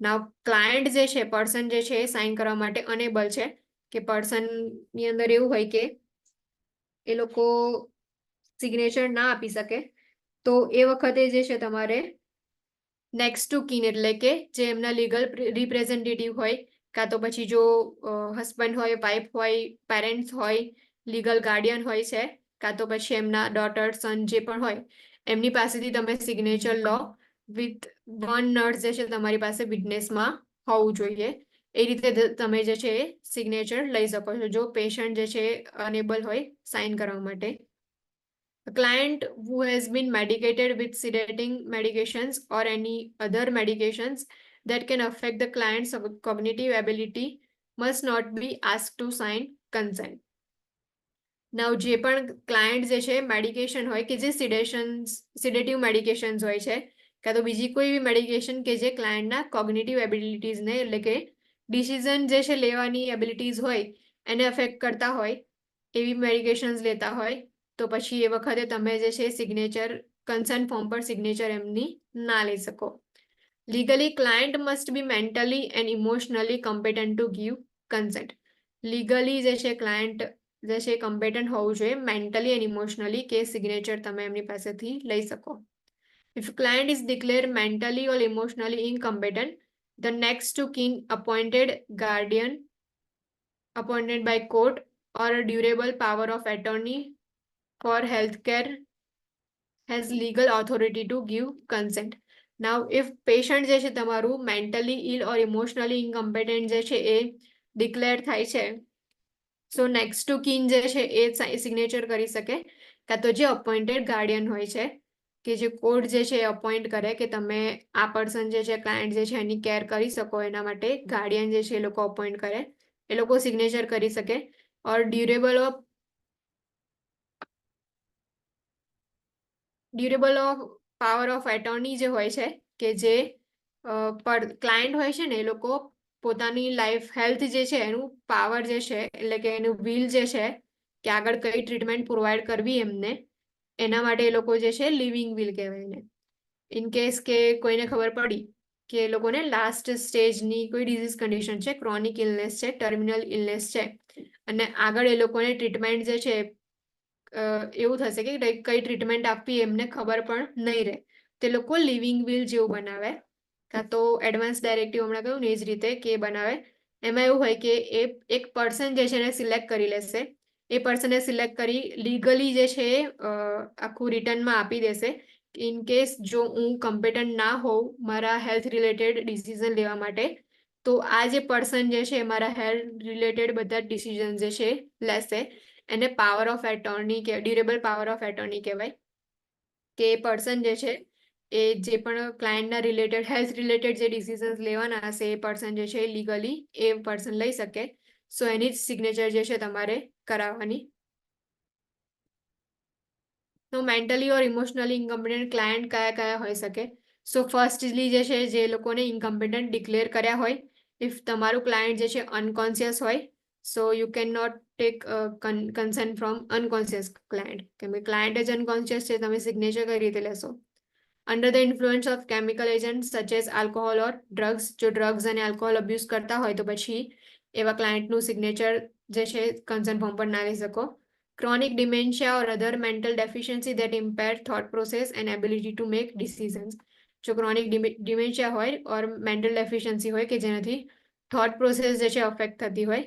Now, client જે છે પર્સન જે છે એ sign કરવા માટે enable છે કે પર્સનની અંદર એવું હોય કે એ લોકો સિગ્નેચર ના આપી શકે, તો એ વખતે જે છે તમારે નેક્સ્ટ ટુ કિન એટલે કે જે એમના લીગલ રિપ્રેઝેન્ટેટિવ હોય કાં તો પછી જો હસબન્ડ હોય, વાઇફ હોય, પેરેન્ટ્સ હોય, લીગલ ગાર્ડિયન હોય છે કાં તો પછી એમના ડોટર, સન જે પણ હોય એમની પાસેથી તમે સિગ્નેચર લો વિથ વન નર્સ જે છે તમારી પાસે વિટનેસમાં હોવું જોઈએ. એ રીતે તમે જે છે એ સિગ્નેચર લઈ શકો છો જો પેશન્ટ જે છે અનેબલ હોય સાઇન કરવા માટે. A client who has been medicated with sedating medications or any other medications that can affect the client's cognitive ability must not be asked to sign consent. Now, જે પણ client જે છે medication હોય કે જે સિડેટિવ medications હોય છે કાં તો બીજી કોઈ બી મેડિકેશન કે જે ક્લાયન્ટના કોગ્નિટિવ એબિલિટીઝને એટલે કે ડિસિઝન જે છે લેવાની એબિલિટીઝ હોય એને અફેક્ટ કરતા હોય એવી મેડિકેશન્સ લેતા હોય તો પછી એ વખતે તમે જે છે સિગ્નેચર કન્સર્ન ફોર્મ પર સિગ્નેચર એમની ના લઈ શકો. Legally client must be mentally and emotionally competent to give consent. Legally જે છે ક્લાયન્ટ જે છે કમ્પેટન્ટ હોવું જોઈએ મેન્ટલી એન્ડ ઇમોશનલી કે સિગ્નેચર તમે એમની પાસેથી લઈ શકો. If client is declared mentally or emotionally incompetent, the next to kin appointed guardian appointed by court or a durable power of attorney for healthcare has legal authority to give consent. Now, if patient જે છે તમારું mentally ill or emotionally incompetent જે છે એ declare થાય છે, so next to કિન જે છે એ signature કરી શકે કાં તો જે અપોઇન્ટેડ ગાર્ડિયન હોય છે કે જે કોર્ટ જે છે એ અપોઇન્ટ કરે કે તમે આ પર્સન જે છે ક્લાયન્ટ જે છે એની કેર કરી શકો એના માટે ગાર્ડિયન જે છે એ લોકો અપોઇન્ટ કરે, એ લોકો સિગ્નેચર કરી શકે. Or durable of power of attorney જે હોય છે કે જે ક્લાયન્ટ હોય છે ને એ લોકો પોતાની લાઈફ હેલ્થ જે છે એનું પાવર જે છે એટલે કે એનું વિલ જે છે કે આગળ કઈ ટ્રીટમેન્ટ પ્રોવાઈડ કરવી એમને એના માટે એ લોકો જે છે લિવિંગ વિલ કહેવાય એને, ઇન કેસ કે કોઈને ખબર પડી કે એ લોકોને લાસ્ટ સ્ટેજની કોઈ ડિઝીઝ કન્ડિશન છે, ક્રોનિક ઇલનેસ છે, ટર્મિનલ ઇલનેસ છે, અને આગળ એ લોકોને ટ્રીટમેન્ટ જે છે એવું થશે કે કઈ ટ્રીટમેન્ટ આપવી એમને ખબર પણ નહીં રહે, તે લોકો લિવિંગ વિલ જેવું બનાવે, કાં તો એડવાન્સ ડાયરેક્ટિવ હમણાં કહ્યું ને એ જ રીતે કે બનાવે. એમાં એવું હોય કે એ એક પર્સન જે છે એને સિલેક્ટ કરી લેશે, એ પર્સને સિલેક્ટ કરી લીગલી જે છે આખું રિટર્નમાં આપી દેશે. ઇન કેસ જો હું કમ્પિટન્ટ ના હોઉં મારા હેલ્થ રિલેટેડ ડિસિઝન લેવા માટે, તો આ જે પર્સન જે છે મારા હેલ્થ રિલેટેડ બધા ડિસિઝન જે છે લેશે. એને પાવર ઓફ એટર્ની કે ડ્યુરેબલ પાવર ઓફ એટર્ની કહેવાય, કે એ પર્સન જે છે એ જે પણ ક્લાયન્ટના રિલેટેડ હેલ્થ રિલેટેડ જે ડિસિઝન્સ લેવાના હશે એ પર્સન જે છે લીગલી એ પર્સન લઈ શકે. સો એની જ સિગ્નેચર જે છે તમારે કરાવવાની. તો મેન્ટલી ઓર ઇમોશનલી ઇન્કમ્પિટન્ટ ક્લાયન્ટ કયા હોઈ શકે? સો ફર્સ્ટલી જે છે જે લોકોને ઇન્કમ્પિટન્ટ ડિક્લેર કર્યા હોય, ઇફ તમારું ક્લાયન્ટ જે છે અનકોન્શિયસ હોય, so you can not take consent from unconscious client, કેમ કે ક્લાયન્ટ જ અનકોન્શિયસ છે, તમે સિગ્નેચર કઈ રીતે લેશો? Under the influence of chemical agent such as alcohol or drugs, જો ડ્રગ્સ અને આલ્કોહોલ અબ્યુઝ કરતા હોય તો પછી એવા ક્લાયન્ટનું સિગ્નેચર જે છે કન્સર્ન ફોર્મ પર ના લઈ શકો. Chronic dementia or other mental deficiency that impair thought process and ability to make decisions. જો ક્રોનિક ડિમેન્શિયા હોય ઓર મેન્ટલ ડેફિશિયન્સી હોય કે જેનાથી થોટ પ્રોસેસ જે છે અફેક્ટ થતી હોય,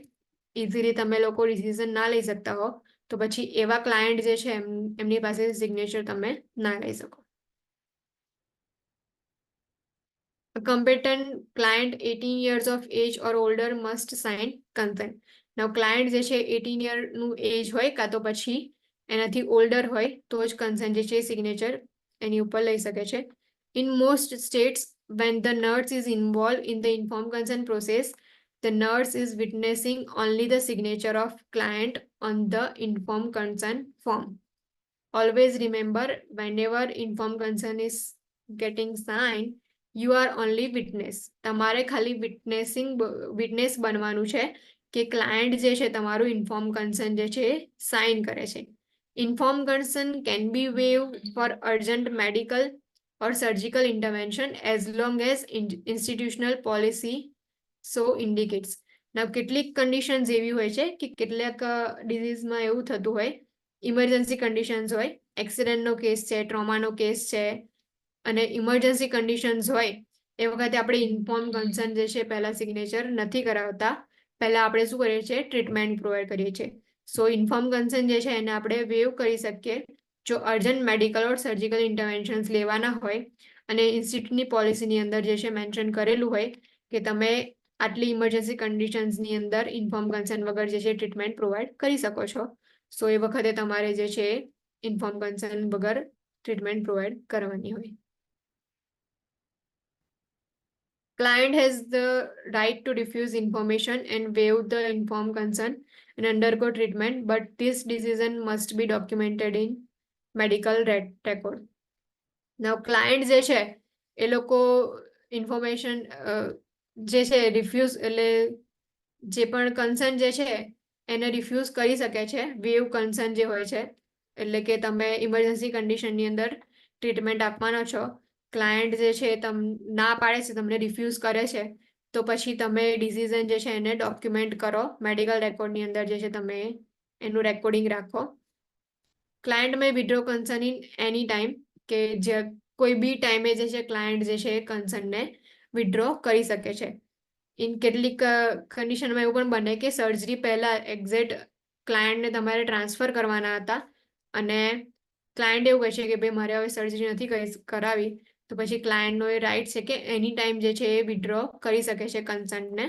ઇઝીલી તમે લોકો ડિસિઝન ના લઈ શકતા હો, તો પછી એવા ક્લાયન્ટ જે છે એમની પાસે સિગ્નેચર તમે ના લઈ શકો. A competent client 18 years of age or older must sign consent. Now client જે છે 18 યરનું એજ હોય કાં તો પછી એનાથી ઓલ્ડર હોય તો જ કન્સન્ટ જે છે સિગ્નેચર એની ઉપર લઈ શકે છે. In most states, when the nurse is involved in the informed consent process, the nurse is witnessing only the signature of client on the informed consent form. Always remember, whenever informed consent is getting signed, you are only witness. તમારે ખાલી witness બનવાનું છે કે client જે છે તમારું inform concern જે છે સાઇન કરે છે. Inform consent can be waive for urgent medical or surgical intervention as long as institutional policy so indicates. ના કેટલીક કન્ડિશન્સ એવી હોય છે કે કેટલાક ડિઝીઝમાં એવું થતું હોય, ઇમરજન્સી કન્ડિશન્સ હોય, એક્સિડન્ટનો કેસ છે, ટ્રોમાનો કેસ છે, અને ઇમરજન્સી કન્ડિશન્સ હોય એ વખતે આપણે ઇન્ફોર્મ કન્સર્ન જે છે પહેલા સિગ્નેચર નથી કરાવતા, પહેલા આપણે શું કરીએ છીએ ટ્રીટમેન્ટ પ્રોવાઈડ કરીએ છીએ. સો ઇન્ફોર્મ કન્સર્ન જે છે એને આપણે વેવ કરી શકીએ જો અર્જન્ટ મેડિકલ ઓર સર્જિકલ ઇન્ટરવેન્શન્સ લેવાના હોય અને ઇન્સ્ટિટ્યૂટની પોલિસીની અંદર જે છે મેન્શન કરેલું હોય કે તમે આટલી ઇમરજન્સી કન્ડિશન્સની અંદર ઇન્ફોર્મ કન્સર્ન વગર જે છે ટ્રીટમેન્ટ પ્રોવાઈડ કરી શકો છો. સો એ વખતે તમારે જે છે ઇન્ફોર્મ કન્સર્ન વગર ટ્રીટમેન્ટ પ્રોવાઈડ કરવાની હોય. Client has the right to refuse information and waive the informed consent and undergo treatment, but this decision must be documented in medical record. Now, client જે છે એ લોકો ઇન્ફોર્મેશન જે છે refuse એટલે જે પણ કન્સર્ન જે છે એને રિફ્યુઝ કરી શકે છે. વેવ કન્સર્ન જે હોય છે એટલે કે તમે ઇમરજન્સી કન્ડિશનની અંદર ટ્રીટમેન્ટ આપવાના છો, ક્લાયન્ટ જે છે ના પાડે છે, તમને રિફ્યુઝ કરે છે, તો પછી તમે ડિસિઝન જે છે એને ડોક્યુમેન્ટ કરો, મેડિકલ રેકોર્ડની અંદર જે છે તમે એનું રેકોર્ડિંગ રાખો. Client May withdraw concern in any time, કે જે કોઈ બી ટાઈમે જે છે ક્લાયન્ટ જે છે કન્સર્નને વિડ્રો કરી શકે છે. ઇન કેટલીક કન્ડિશનમાં એવું પણ બને કે સર્જરી પહેલાં એક્ઝેક્ટ ક્લાયન્ટને તમારે ટ્રાન્સફર કરવાના હતા અને ક્લાયન્ટ એવું કહે છે કે ભાઈ મારે હવે સર્જરી નથી કરાવી, તો પછી ક્લાયન્ટનો એ રાઇટ છે કે એની ટાઈમ જે છે એ વિડ્રો કરી શકે છે કન્સર્નને.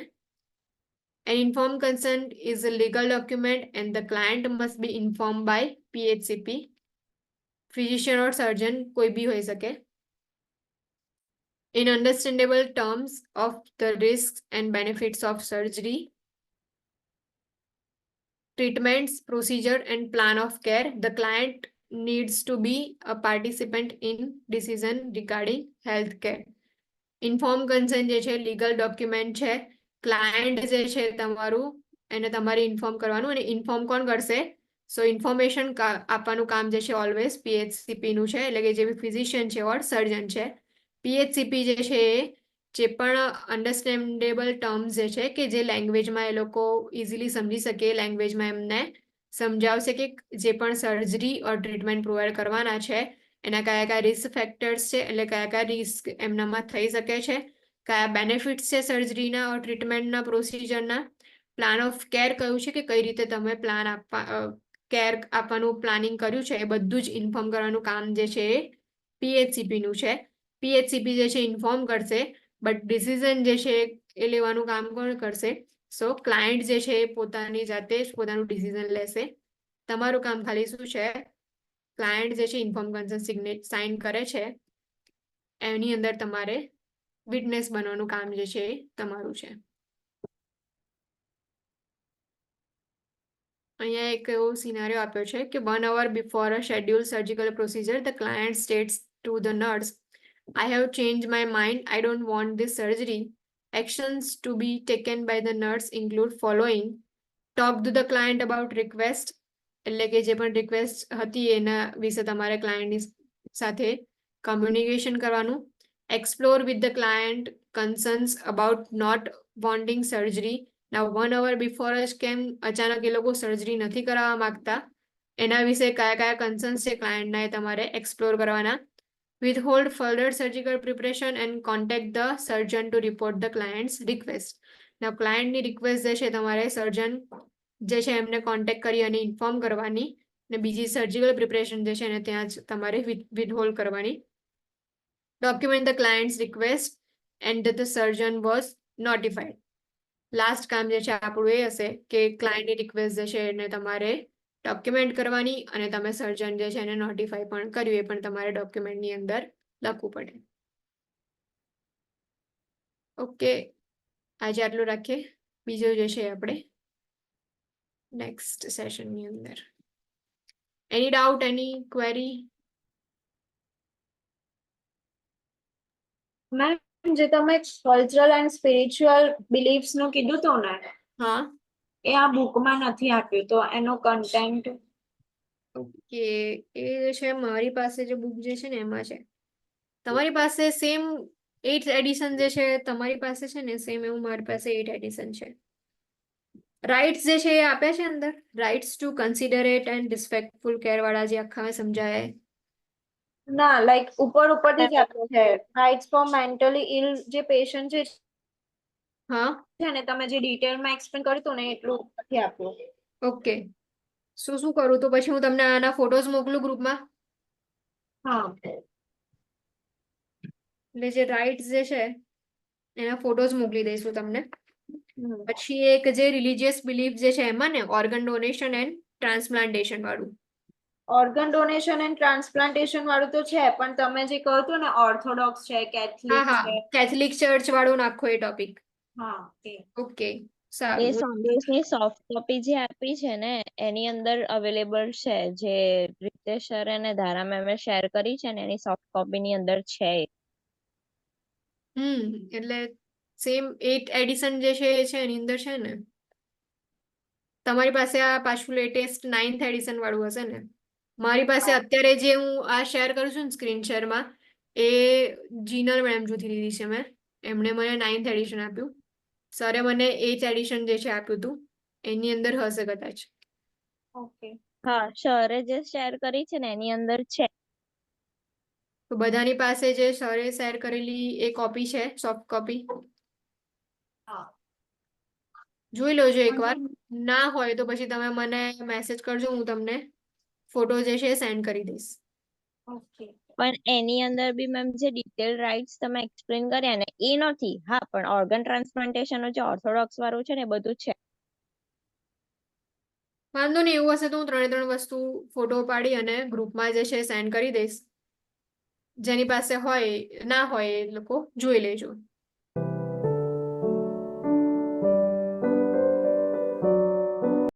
An informed consent is a legal document and the client must be informed by PHCP, physician or surgeon, કોઈ બી હોઈ શકે. In understandable terms of the risks and benefits of surgery, treatments, procedure and plan of care, the client needs to be a participant in decision regarding health care. Inform concern જે છે legal document છે, client જે છે તમારું એને તમારે inform કરવાનું, અને ઇન્ફોર્મ કોણ કરશે? સો ઇન્ફોર્મેશન આપવાનું કામ જે છે ઓલવેઝ PHCP નું છે, એટલે કે જે બી ફિઝિશિયન છે ઓર સર્જન છે PHCP જે છે એ જે પણ અન્ડરસ્ટેન્ડેબલ ટર્મ્સ જે છે કે જે લેંગ્વેજમાં એ લોકો ઇઝીલી સમજી શકે એ લેંગ્વેજમાં એમને સમજાવશે કે જે પણ સર્જરી ઓર ટ્રીટમેન્ટ પ્રોવાઈડ કરવાના છે એના કયા કયા રિસ્ક ફેક્ટર્સ છે, એટલે કયા કયા રિસ્ક એમનામાં થઈ શકે છે, કયા બેનિફિટ્સ છે સર્જરીના ઓર ટ્રીટમેન્ટના પ્રોસિજરના, પ્લાન ઓફ કેર કયું છે કે કઈ રીતે તમે કેર આપવાનું પ્લાનિંગ કર્યું છે એ બધું જ ઇન્ફોર્મ કરવાનું કામ જે છે એ PHCPનું છે. PHCP જે છે ઇન્ફોર્મ કરશે, બટ ડિસિઝન જે છે એ લેવાનું કામ કોણ કરશે? સો ક્લાયન્ટ જે છે એ પોતાની જાતે જ પોતાનું ડિસિઝન લેશે. તમારું કામ ખાલી શું છે? ક્લાયન્ટ જે છે ઇન્ફોર્મ કન્સન્ટ સાઇન કરે છે એની અંદર તમારે વિટનેસ બનવાનું કામ જે છે એ તમારું છે. અહીંયા એક એવો સિનારીઓ આપ્યો છે કે 1 hour before a scheduled surgical procedure, the client states to the nurse, I have changed my mind. I don't want this surgery. Actions to be taken by the nurse include following. Talk to the client about request. એટલે કે જે પણ request હતી એના વિશે તમારે ક્લાયન્ટની સાથે communication કરવાનું. Explore with the client concerns about not wanting surgery. Now 1 hour before જ કેમ અચાનક એ લોકો સર્જરી નથી કરાવવા માંગતા એના વિશે કયા કયા કન્સર્ન્સ છે ક્લાયન્ટના એ તમારે એક્સપ્લોર કરવાના. Withhold further surgical preparation and contact the surgeon to report the client's request. Now ક્લાયન્ટની રિક્વેસ્ટ જે છે તમારે સર્જન જે છે એમને કોન્ટેક્ટ કરી અને ઇન્ફોર્મ કરવાની, ને બીજી સર્જિકલ પ્રિપરેશન જે છે એને ત્યાં જ તમારે વિથહોલ્ડ કરવાની. Document the client's request and that the surgeon was notified. Last કામ જે છે આપણું એ હશે કે ક્લાયન્ટની રિક્વેસ્ટ જે છે એને તમારે ડોક્યુમેન્ટ કરવાની અને તમે સર્જન જે છે એને નોટિફાય પણ કર્યું એ પણ તમારે ડોક્યુમેન્ટની અંદર લખવું પડે. ઓકે, આજે આટલું રાખીએ. બીજું જે છે આપણે નેક્સ્ટ સેશનની અંદર. એની ડાઉટ, એની ક્વેરી? મેમ, જે તમે કલ્ચરલ એન્ડ સ્પિરિચ્યુઅલ બિલીફ્સ નું કીધું હતું ને, હા, એ આ બુકમાં નથી આપ્યું, તો એનો કન્ટેન્ટ. ઓકે, એ જે છે મારી પાસે જે બુક જે છે ને એમાં છે. તમારી પાસે સેમ 8th એડિશન જે છે તમારી પાસે છે ને સેમ એવું મારી પાસે 8th એડિશન છે. રાઇટ્સ જે છે એ આપ્યા છે અંદર, rights to considerate and respectful care વાળા જે આખા સમજાય. ના, લાઈક ઉપરથી જ આપ્યું છે. રાઇટ્સ ફોર મેન્ટલી ઇલ જે પેશન્ટ હા, છે ને, તમે જે ડિટેલમાં એક્સપ્લેન કર્યું હતું ને એટલું ઉપરથી આપ્યું. ઓકે. શું કરું તો પછી હું તમને આના ફોટોઝ મોકલું ગ્રુપમાં? હા, એટલે જે રાઇટ્સ જે છે એના ફોટોઝ મોકલી દઈશું તમને. પછી એક જે રિલીજીયસ બિલીફ જે છે એમાં ને ઓર્ગન ડોનેશન એન્ડ ટ્રાન્સપ્લાન્ટેશન વાળું. ઓર્ગન ડોનેશન એન્ડ ટ્રાન્સપ્લાન્ટેશન વાળું તો છે, પણ તમે જે કહ્યું હતું ને ઓર્થોડોક્સ છે, હા કેથલિક હા, છે. કેથલિક ચર્ચ વાળું નાખો એ ટોપિક. હા, ઓકે, એ સારું. સંદેશની સોફ્ટ કોપી જે આપી છે ને એની અંદર અવેલેબલ છે, જે રિતેશ સર અને ધારા મેમે શેર કરી છે ને એની સોફ્ટ કોપી ની અંદર છે. એટલે સેમ 8th એડિશન જે છે એ છે એની અંદર છે ને. તમારી પાસે આ પાછું લેટેસ્ટ 9th એડિશન વાળું હશે ને. મારી પાસે અત્યારે જે હું આ શેર કરું છું ને સ્ક્રીન શેરમાં એ જીનલ મેડમ જોથી લીધી છે મેં. એમણે મને 9th એડિશન આપ્યું. સરે મને 8th એડિશન જે છે આપ્યું હતું એની અંદર હશે કદાચ. ઓકે. હા, સરે જે શેર કરી છે ને એની અંદર છે. તો બધાની પાસે જે સરે શેર કરેલી એ કોપી છે, સોફ્ટ કોપી. હા. જોઈ લોજો એકવાર. ના હોય તો પછી તમે મને મેસેજ કરજો, હું તમને ફોટો જે છે સેન્ડ કરી દઈશ. ઓકે. પણ એની અંદર બી મેમ જે ડિટેલ રાઇટ્સ તમે એક્સપ્લેન કર્યા ને એ નથી. હા, પણ ઓર્ગન ટ્રાન્સપ્લાન્ટેશન જે ઓર્થોડોક્સ વાળું છે ને એ બધું છે. વાંધો નહીં, એવું હશે તો હું 3 વસ્તુ ફોટો પાડી અને ગ્રુપમાં જે છે સેન્ડ કરી દઈશ. જેની પાસે હોય ના હોય એ લોકો જોઈ લેજો.